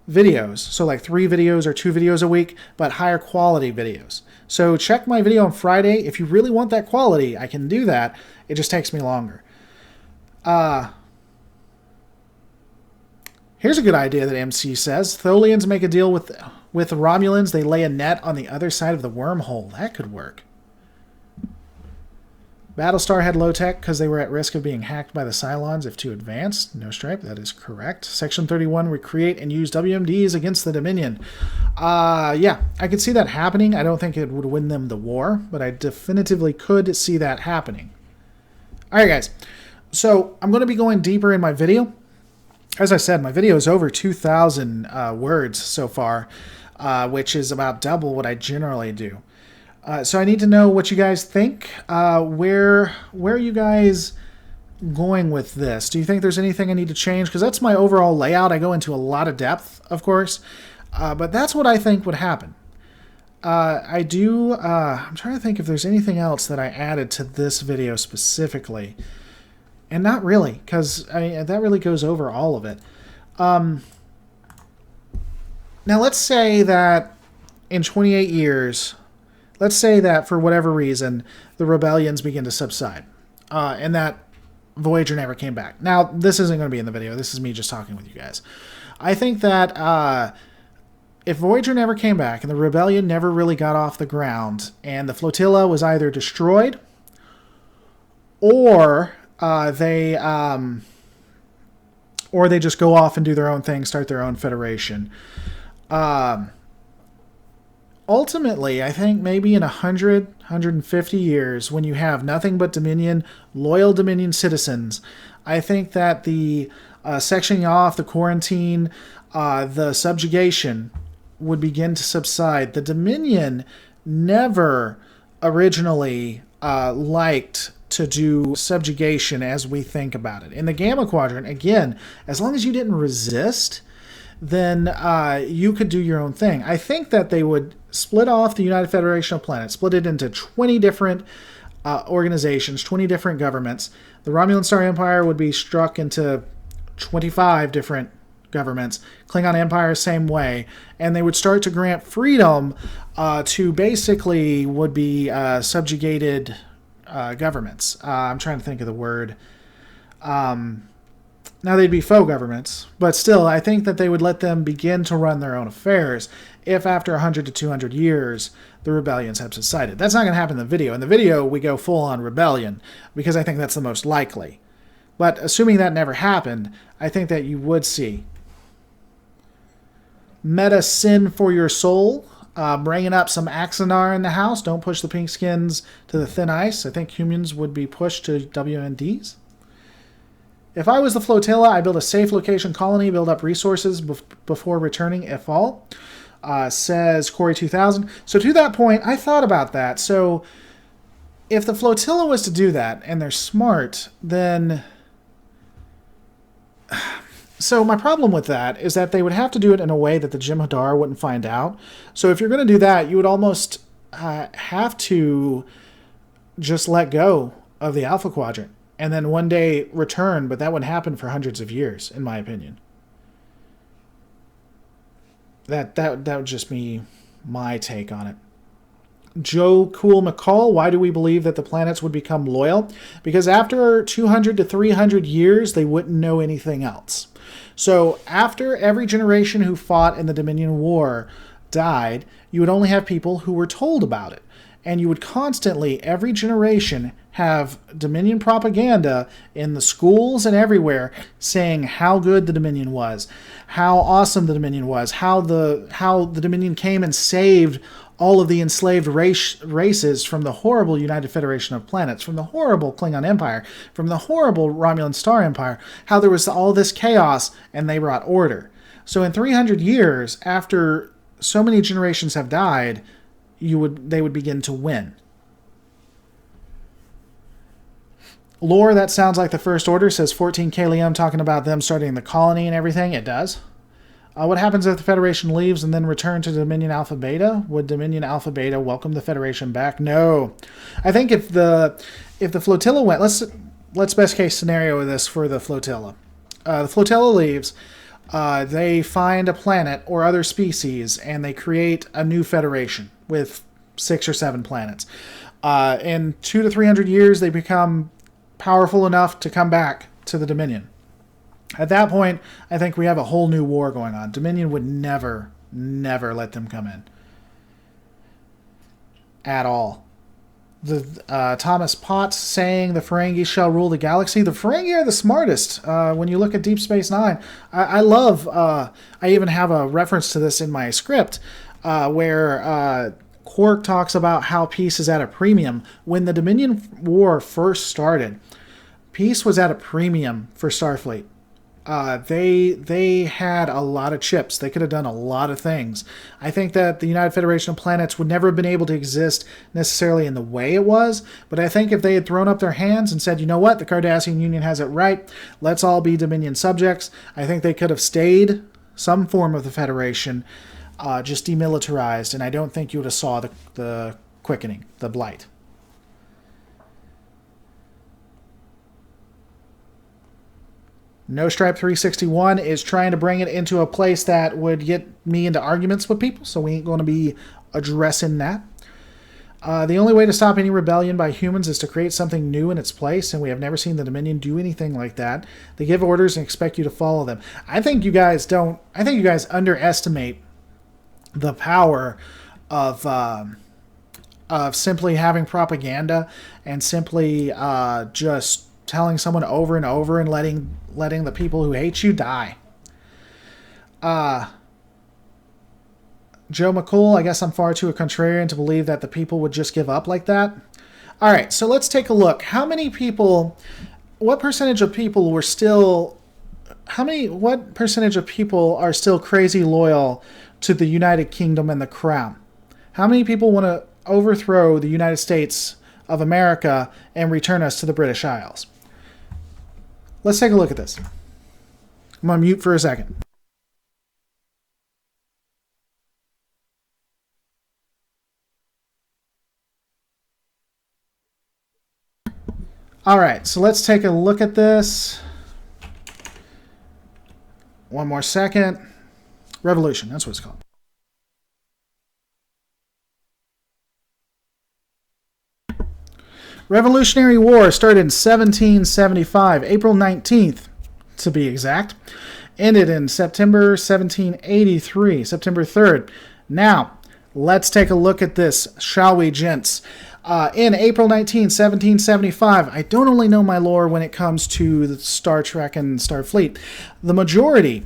Speaker 1: videos. So like 3 videos or 2 videos a week, but higher quality videos. So check my video on Friday. If you really want that quality, I can do that. It just takes me longer. Here's a good idea that MC says. Tholians make a deal with the Romulans. They lay a net on the other side of the wormhole. That could work. Battlestar had low tech because they were at risk of being hacked by the Cylons if too advanced. No stripe, that is correct. Section 31 would create and use WMDs against the Dominion. Yeah, I could see that happening. I don't think it would win them the war, but I definitively could see that happening. Alright guys, so I'm going to be going deeper in my video. As I said, my video is over 2,000 words so far, which is about double what I generally do. So I need to know what you guys think. Where are you guys going with this? Do you think there's anything I need to change? Because that's my overall layout. I go into a lot of depth, of course, but that's what I think would happen. I'm trying to think if there's anything else that I added to this video specifically. And not really, because I mean, that really goes over all of it. Now, let's say that in 28 years, let's say that for whatever reason, the rebellions begin to subside, and that Voyager never came back. Now, this isn't going to be in the video. This is me just talking with you guys. I think that if Voyager never came back and the rebellion never really got off the ground, and the flotilla was either destroyed or they just go off and do their own thing, start their own federation. Ultimately, I think maybe in 100, 150 years, when you have nothing but Dominion, loyal Dominion citizens, I think that the sectioning off, the quarantine, the subjugation would begin to subside. The Dominion never originally liked to do subjugation as we think about it. In the Gamma Quadrant, again, as long as you didn't resist, then you could do your own thing. I think that they would split off the United Federation of Planets, split it into 20 different organizations, 20 different governments. The Romulan Star Empire would be struck into 25 different governments. Klingon Empire, same way. And they would start to grant freedom to basically would be subjugated governments. I'm trying to think of the word. Now, they'd be faux governments, but still, I think that they would let them begin to run their own affairs if after 100 to 200 years, the rebellions have subsided. That's not going to happen in the video. In the video, we go full-on rebellion, because I think that's the most likely. But assuming that never happened, I think that you would see meta sin for your soul, bringing up some Axanar in the house. Don't push the pink skins to the thin ice. I think humans would be pushed to WNDs. If I was the flotilla, I'd build a safe location colony, build up resources before returning, if all. Says Corey 2000. So to that point, I thought about that. So if the flotilla was to do that, and they're smart, then... So my problem with that is that they would have to do it in a way that the Jem'Hadar wouldn't find out. So if you're going to do that, you would almost have to just let go of the Alpha Quadrant and then one day return, but that wouldn't happen for hundreds of years, in my opinion. That would just be my take on it. Joe Cool McCall, why do we believe that the planets would become loyal? Because after 200 to 300 years, they wouldn't know anything else. So after every generation who fought in the Dominion War died, you would only have people who were told about it. And you would constantly, every generation, have Dominion propaganda in the schools and everywhere saying how good the Dominion was, how awesome the Dominion was, how the Dominion came and saved all of the enslaved races from the horrible United Federation of Planets, from the horrible Klingon Empire, from the horrible Romulan Star Empire, how there was all this chaos and they brought order. So in 300 years, after so many generations have died, they would begin to win. Lore, that sounds like the First Order, says 14K Liam talking about them starting the colony and everything. It does. What happens if the Federation leaves and then return to Dominion Alpha Beta? Would Dominion Alpha Beta welcome the Federation back? No. I think if the flotilla went, let's best case scenario this for the flotilla. The flotilla leaves. They find a planet or other species and they create a new federation with 6 or 7 planets. In 200 to 300 years, they become powerful enough to come back to the Dominion. At that point, I think we have a whole new war going on. Dominion would never let them come in. At all. Thomas Potts saying the Ferengi shall rule the galaxy. The Ferengi are the smartest. When you look at Deep Space Nine, I love. I even have a reference to this in my script, where Quark talks about how peace is at a premium. When the Dominion War first started, peace was at a premium for Starfleet. They had a lot of chips. They could have done a lot of things. I think that the United Federation of Planets would never have been able to exist necessarily in the way it was, but I think if they had thrown up their hands and said, you know what, the Cardassian Union has it right, let's all be Dominion subjects, I think they could have stayed some form of the Federation, just demilitarized, and I don't think you would have saw the quickening, the blight. No Stripe 361 is trying to bring it into a place that would get me into arguments with people, so we ain't going to be addressing that. The only way to stop any rebellion by humans is to create something new in its place, and we have never seen the Dominion do anything like that. They give orders and expect you to follow them. I think you guys underestimate the power of simply having propaganda and simply just telling someone over and over and letting the people who hate you die. Joe McCool, I guess I'm far too a contrarian to believe that the people would just give up like that. All right, so let's take a look. What percentage of people are still crazy loyal to the United Kingdom and the Crown? How many people want to overthrow the United States of America and return us to the British Isles? Let's take a look at this. I'm going to mute for a second. All right, so let's take a look at this. One more second. Revolution, that's what it's called. Revolutionary War started in 1775, April 19th to be exact. Ended in September 1783, September 3rd. Now, let's take a look at this, shall we, gents? In April 19, 1775, I don't only know my lore when it comes to the Star Trek and Starfleet. The majority,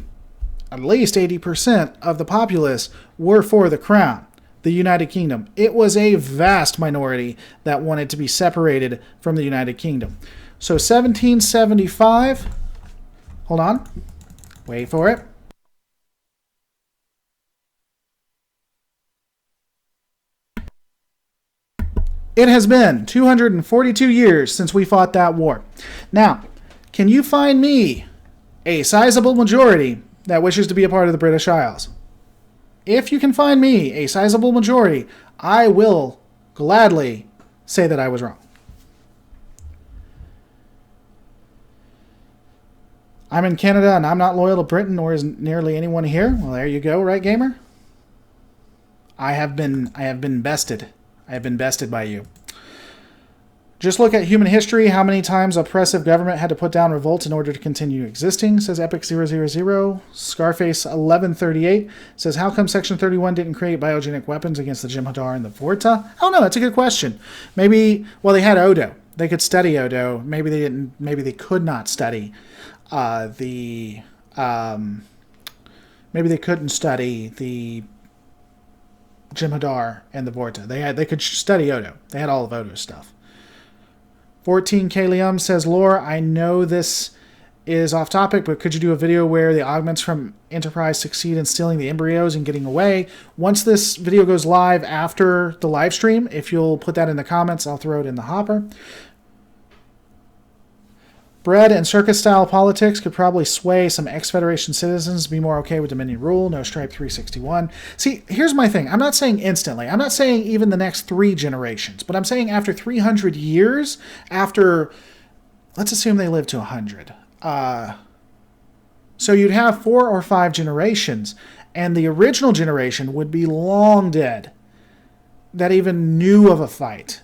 Speaker 1: at least 80% of the populace, were for the Crown. The United Kingdom. It was a vast minority that wanted to be separated from the United Kingdom. So 1775, hold on, wait for it. It has been 242 years since we fought that war. Now, can you find me a sizable majority that wishes to be a part of the British Isles? If you can find me a sizable majority, I will gladly say that I was wrong. I'm in Canada and I'm not loyal to Britain, nor is nearly anyone here. Well, there you go, right, gamer? I have been bested. I have been bested by you. Just look at human history. How many times oppressive government had to put down revolt in order to continue existing, says Epic000. Scarface 1138 says, how come Section 31 didn't create biogenic weapons against the Jem'Hadar and the Vorta? Oh no, that's a good question. Maybe, well, they had Odo. They could study Odo. Maybe they didn't, maybe they could not study maybe they couldn't study the Jem'Hadar and the Vorta. They could study Odo. They had all of Odo's stuff. 14K Liam says, Lore, I know this is off topic, but could you do a video where the augments from Enterprise succeed in stealing the embryos and getting away? Once this video goes live after the live stream, if you'll put that in the comments, I'll throw it in the hopper. Bread and circus-style politics could probably sway some ex-Federation citizens to be more okay with Dominion rule. No Stripe 361. See, here's my thing. I'm not saying instantly. I'm not saying even the next 3 generations. But I'm saying after 300 years, after, let's assume they live to 100. So you'd have 4 or 5 generations, and the original generation would be long dead that even knew of a fight.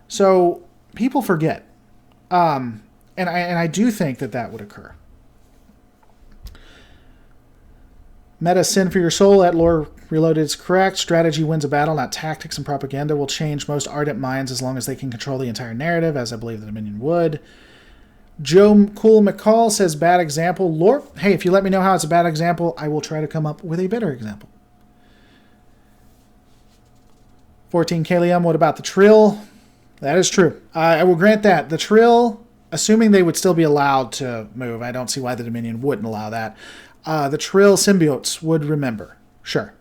Speaker 1: So people forget. And I do think that would occur. Meta sin for your soul at Lore Reloaded is correct. Strategy wins a battle, not tactics, and propaganda will change most ardent minds as long as they can control the entire narrative, as I believe the Dominion would. Joe Cool McCall says, bad example. Lore, hey, if you let me know how it's a bad example, I will try to come up with a better example. 14 Kalium, what about the Trill? That is true. I will grant that. The Trill, assuming they would still be allowed to move, I don't see why the Dominion wouldn't allow that. The Trill symbiotes would remember, sure.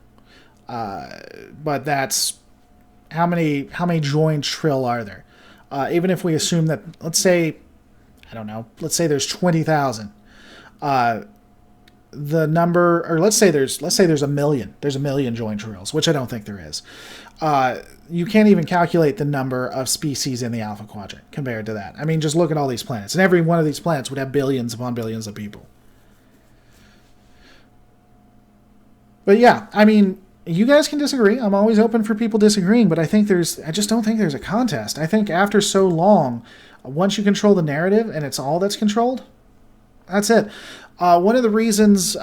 Speaker 1: But that's, how many joined Trill are there? Even if we assume that, let's say, I don't know, let's say there's 20,000. The number, or let's say there's a million. There's a million joined Trills, which I don't think there is. You can't even calculate the number of species in the Alpha Quadrant compared to that. I mean, just look at all these planets. And every one of these planets would have billions upon billions of people. But yeah, I mean, you guys can disagree. I'm always open for people disagreeing, but I just don't think there's a contest. I think after so long, once you control the narrative and it's all that's controlled, that's it. One of the reasons,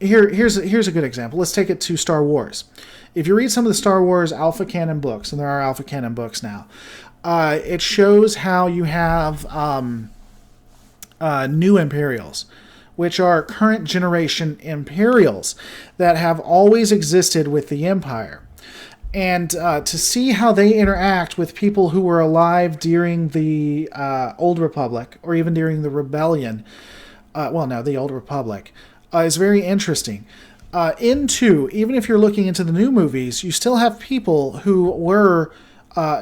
Speaker 1: here's a good example. Let's take it to Star Wars. If you read some of the Star Wars Alpha Canon books, and there are Alpha Canon books now, it shows how you have new Imperials, which are current generation Imperials that have always existed with the Empire. And to see how they interact with people who were alive during the Old Republic, or even during the Rebellion, the Old Republic, is very interesting. Even if you're looking into the new movies, you still have people who were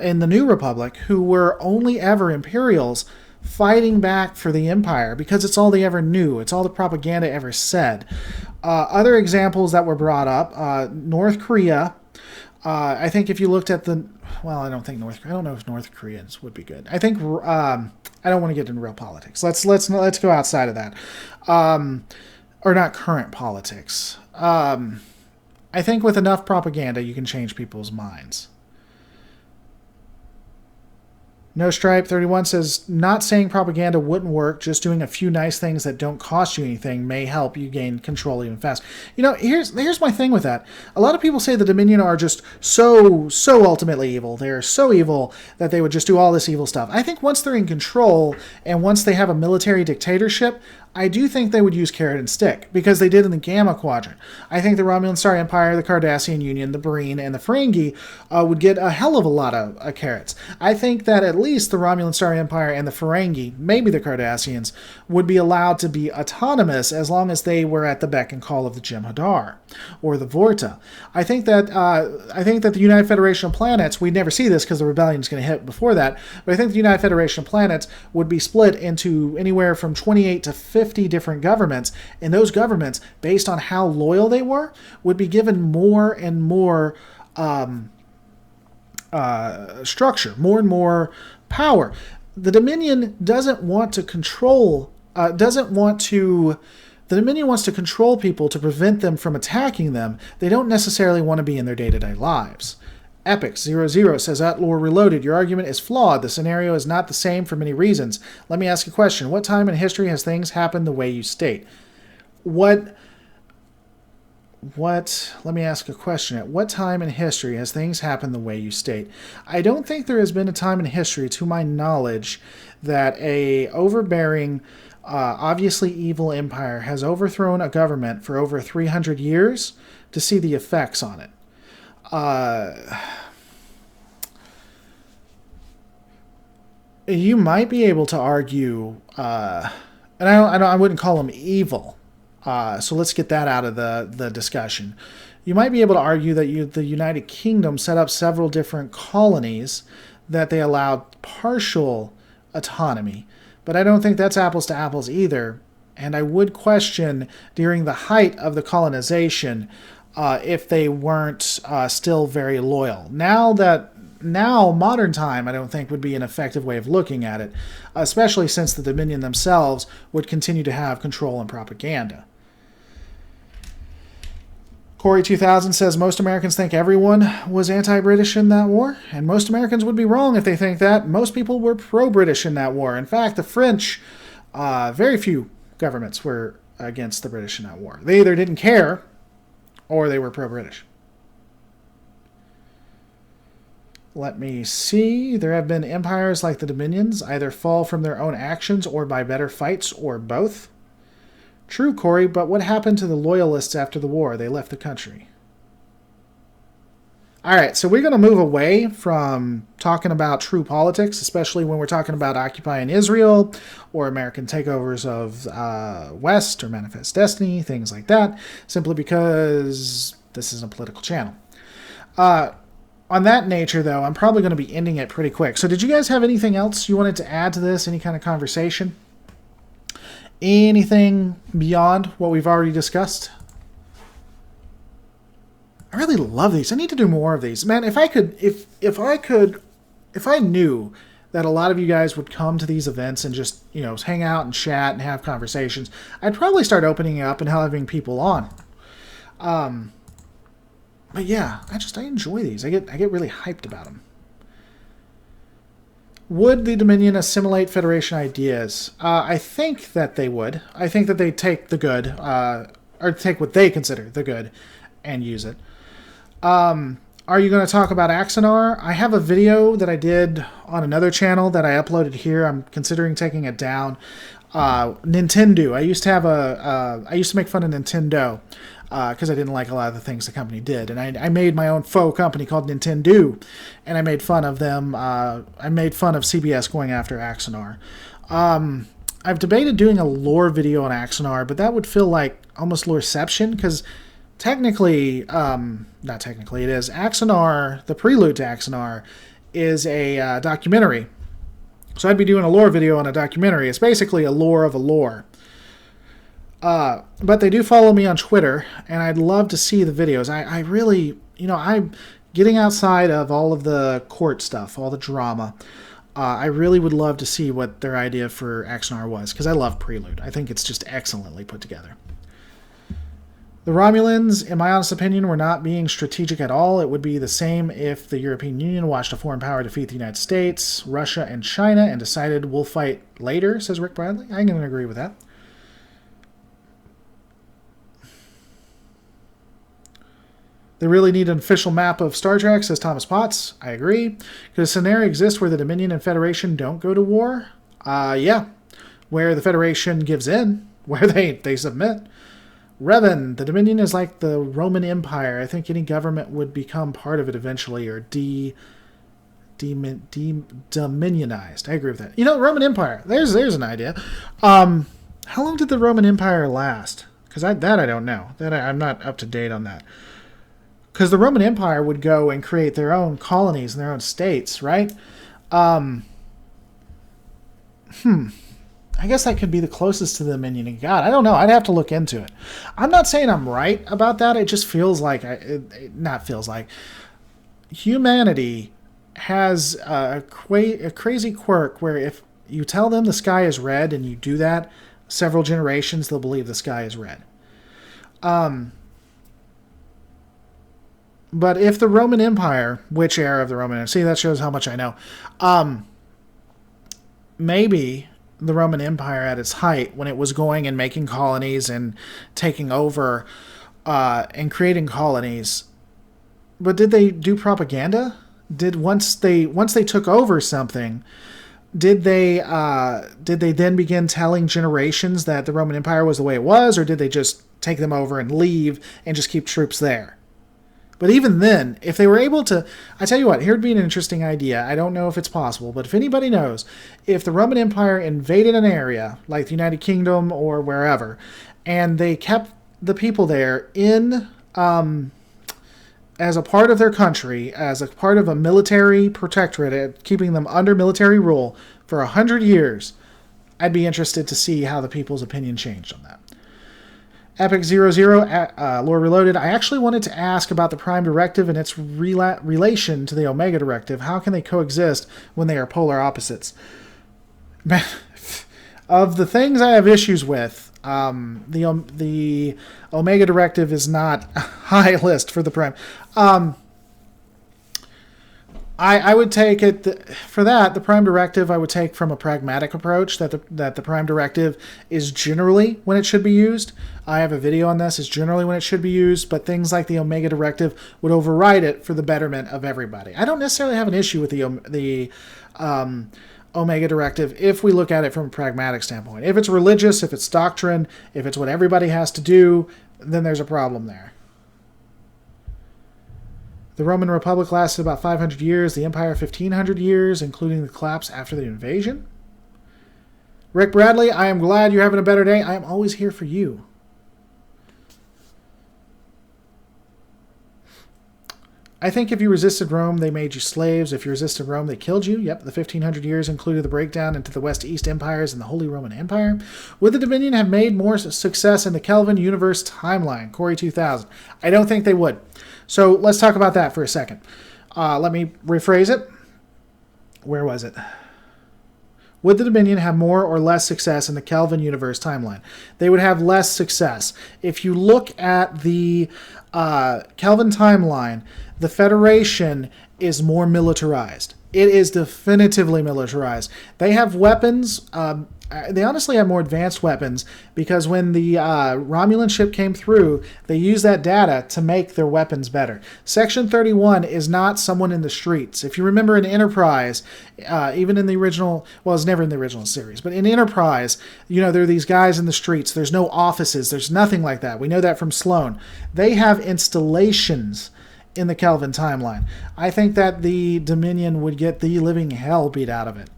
Speaker 1: in the New Republic who were only ever Imperials fighting back for the Empire because it's all they ever knew. It's all the propaganda ever said. Other examples that were brought up, North Korea. I think if you looked at I don't know if North Koreans would be good. I think I don't want to get into real politics. Let's go outside of that. Or not current politics. I think with enough propaganda, you can change people's minds. No Stripe 31 says, not saying propaganda wouldn't work, just doing a few nice things that don't cost you anything may help you gain control even fast. You know, here's my thing with that. A lot of people say the Dominion are just so ultimately evil. They're so evil that they would just do all this evil stuff. I think once they're in control and once they have a military dictatorship, I do think they would use carrot and stick, because they did in the Gamma Quadrant. I think the Romulan Star Empire, the Cardassian Union, the Breen, and the Ferengi would get a hell of a lot of carrots. I think that at least the Romulan Star Empire and the Ferengi, maybe the Cardassians, would be allowed to be autonomous as long as they were at the beck and call of the Jem'Hadar or the Vorta. I think that the United Federation of Planets, we'd never see this because the rebellion is going to hit before that, but I think the United Federation of Planets would be split into anywhere from 28 to 50 different governments, and those governments, based on how loyal they were, would be given more and more structure, more and more power. The Dominion doesn't want to control, the Dominion wants to control people to prevent them from attacking them. They don't necessarily want to be in their day-to-day lives. Epic00 says, at Lore Reloaded, your argument is flawed. The scenario is not the same for many reasons. Let me ask a question. What time in history has things happened the way you state? Let me ask a question. At what time in history has things happened the way you state? I don't think there has been a time in history, to my knowledge, that a overbearing, obviously evil empire has overthrown a government for over 300 years to see the effects on it. You might be able to argue, and I wouldn't call them evil. So let's get that out of the discussion. You might be able to argue that the United Kingdom set up several different colonies that they allowed partial autonomy, but I don't think that's apples to apples either. And I would question during the height of the colonization if they weren't still very loyal. Now, modern time, I don't think would be an effective way of looking at it, especially since the Dominion themselves would continue to have control and propaganda. Corey 2000 says, most Americans think everyone was anti-British in that war, and most Americans would be wrong if they think that. Most people were pro-British in that war. In fact, the French, very few governments were against the British in that war. They either didn't care, or they were pro-British. Let me see. There have been empires like the Dominions either fall from their own actions or by better fights, or both. True, Corey, but what happened to the loyalists after the war? They left the country. All right, so we're going to move away from talking about true politics, especially when we're talking about occupying Israel or American takeovers of West or Manifest Destiny, things like that, simply because this isn't a political channel. On that nature, though, I'm probably going to be ending it pretty quick. So did you guys have anything else you wanted to add to this? Any kind of conversation? Anything beyond what we've already discussed? I really love these. I need to do more of these. Man, if I knew that a lot of you guys would come to these events and just, hang out and chat and have conversations, I'd probably start opening up and having people on. But yeah, I enjoy these. I get really hyped about them. Would the Dominion assimilate Federation ideas? I think that they would. I think that they take the good, or take what they consider the good, and use it. Are you going to talk about Axanar? I have a video that I did on another channel that I uploaded here. I'm considering taking it down. Nintendo. I used to make fun of Nintendo because I didn't like a lot of the things the company did, and I made my own faux company called Nintendo, and I made fun of them. I made fun of CBS going after Axanar. I've debated doing a lore video on Axanar, but that would feel like almost loreception, because technically, not technically, it is. Axanar, the prelude to Axanar, is a documentary. So I'd be doing a lore video on a documentary. It's basically a lore of a lore. But they do follow me on Twitter, and I'd love to see the videos. I really, I'm getting outside of all of the court stuff, all the drama. I really would love to see what their idea for Axanar was, because I love Prelude. I think it's just excellently put together. The Romulans, in my honest opinion, were not being strategic at all. It would be the same if the European Union watched a foreign power defeat the United States, Russia, and China and decided we'll fight later, says Rick Bradley. I can agree with that. They really need an official map of Star Trek, says Thomas Potts. I agree. Could a scenario exist where the Dominion and Federation don't go to war? Yeah. Where the Federation gives in, where they submit. Revan, the Dominion is like the Roman Empire. I think any government would become part of it eventually, or dominionized. I agree with that. Roman Empire. There's an idea. How long did the Roman Empire last? Because I don't know. I'm not up to date on that. Because the Roman Empire would go and create their own colonies and their own states, right? I guess that could be the closest to the Dominion of God. I don't know. I'd have to look into it. I'm not saying I'm right about that. It just feels like, humanity has a crazy quirk where if you tell them the sky is red and you do that several generations, they'll believe the sky is red. But if the Roman Empire, which era of the Roman Empire? See, that shows how much I know. Maybe the Roman Empire at its height, when it was going and making colonies and taking over and creating colonies. But did they do propaganda? Did once they took over something, did they then begin telling generations that the Roman Empire was the way it was, or did they just take them over and leave and just keep troops there? But even then, if they were able to, I tell you what, here'd be an interesting idea. I don't know if it's possible, but if anybody knows, if the Roman Empire invaded an area like the United Kingdom or wherever, and they kept the people there in as a part of their country, as a part of a military protectorate, keeping them under military rule for 100 years, I'd be interested to see how the people's opinion changed on that. Epic 00, Lore Reloaded. I actually wanted to ask about the Prime Directive and its relation to the Omega Directive. How can they coexist when they are polar opposites? Of the things I have issues with, the Omega Directive is not a high list for the Prime. I would take it for that. The Prime Directive I would take from a pragmatic approach, that the Prime Directive is generally when it should be used. I have a video on this. Is generally when it should be used, but things like the Omega Directive would override it for the betterment of everybody. I don't necessarily have an issue with the Omega Directive if we look at it from a pragmatic standpoint. If it's religious, if it's doctrine, if it's what everybody has to do, then there's a problem there. The Roman Republic lasted about 500 years, the Empire 1,500 years, including the collapse after the invasion. Rick Bradley, I am glad you're having a better day. I am always here for you. I think if you resisted Rome, they made you slaves. If you resisted Rome, they killed you. Yep, the 1,500 years included the breakdown into the West-East empires and the Holy Roman Empire. Would the Dominion have made more success in the Kelvin universe timeline? Corey 2000. I don't think they would. So let's talk about that for a second. Let me rephrase it. Where was it? Would the Dominion have more or less success in the Kelvin universe timeline? They would have less success. If you look at the Kelvin timeline, the Federation is more militarized. It is definitively militarized. They have weapons. They honestly have more advanced weapons because when the Romulan ship came through, they used that data to make their weapons better. Section 31 is not someone in the streets. If you remember in Enterprise, even in the original, well, it's never in the original series, but in Enterprise, there are these guys in the streets. There's no offices. There's nothing like that. We know that from Sloan. They have installations in the Kelvin timeline. I think that the Dominion would get the living hell beat out of it,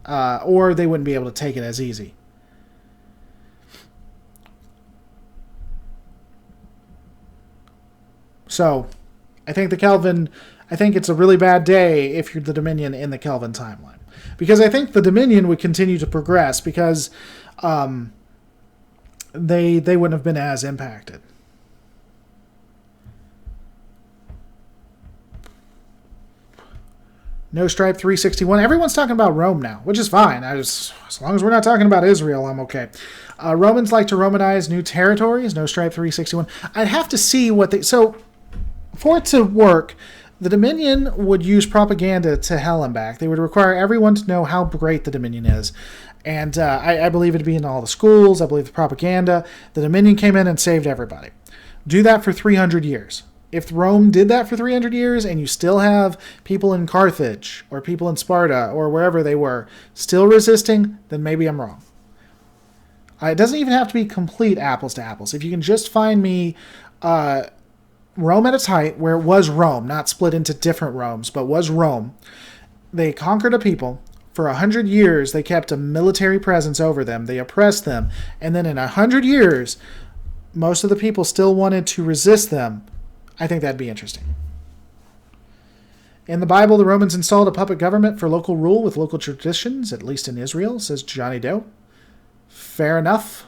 Speaker 1: or they wouldn't be able to take it as easy. So, I think it's a really bad day if you're the Dominion in the Kelvin timeline. Because I think the Dominion would continue to progress because they wouldn't have been as impacted. No Stripe 361. Everyone's talking about Rome now, which is fine. As long as we're not talking about Israel, I'm okay. Romans like to Romanize new territories. No Stripe 361. I'd have to see what they... So, for it to work, the Dominion would use propaganda to hell and back. They would require everyone to know how great the Dominion is. And I believe it'd be in all the schools. I believe the propaganda. The Dominion came in and saved everybody. Do that for 300 years. If Rome did that for 300 years and you still have people in Carthage or people in Sparta or wherever they were still resisting, then maybe I'm wrong. It doesn't even have to be complete apples to apples. If you can just find me Rome at its height, where it was Rome, not split into different Romes, but was Rome. They conquered a people. For 100 years, they kept a military presence over them. They oppressed them. And then in 100 years, most of the people still wanted to resist them. I think that'd be interesting. In the Bible, the Romans installed a puppet government for local rule with local traditions, at least in Israel, says Johnny Doe. Fair enough.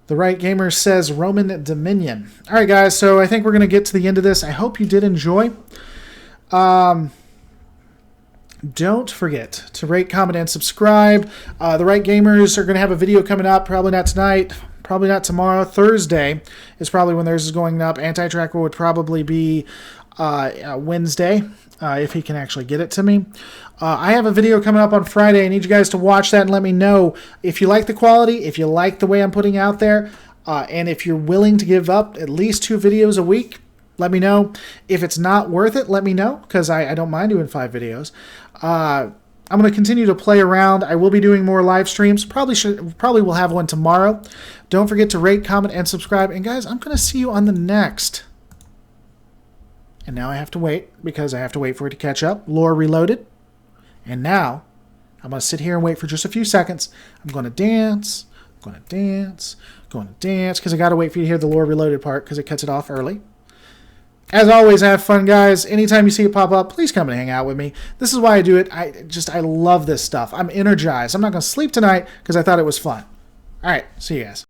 Speaker 1: The Right Gamer says Roman Dominion. All right, guys, so I think we're going to get to the end of this. I hope you did enjoy. Don't forget to rate, comment, and subscribe. The Right Gamers are going to have a video coming up, probably not tonight, Probably not tomorrow. Thursday is probably when theirs is going up. Anti-Tracker would probably be Wednesday, if he can actually get it to me. I have a video coming up on Friday. I need you guys to watch that and let me know if you like the quality, if you like the way I'm putting out there, and if you're willing to give up at least 2 videos a week. Let me know. If it's not worth it, let me know, because I don't mind doing 5 videos. I'm going to continue to play around. I will be doing more live streams. Probably will have one tomorrow. Don't forget to rate, comment, and subscribe. And guys, I'm going to see you on the next. And now I have to wait, because I have to wait for it to catch up. Lore Reloaded. And now I'm going to sit here and wait for just a few seconds. I'm going to dance. I'm going to dance. Going to dance, because I got to wait for you to hear the Lore Reloaded part, because it cuts it off early. As always, have fun, guys. Anytime you see it pop up, please come and hang out with me. This is why I do it. I love this stuff. I'm energized. I'm not going to sleep tonight because I thought it was fun. All right. See you guys.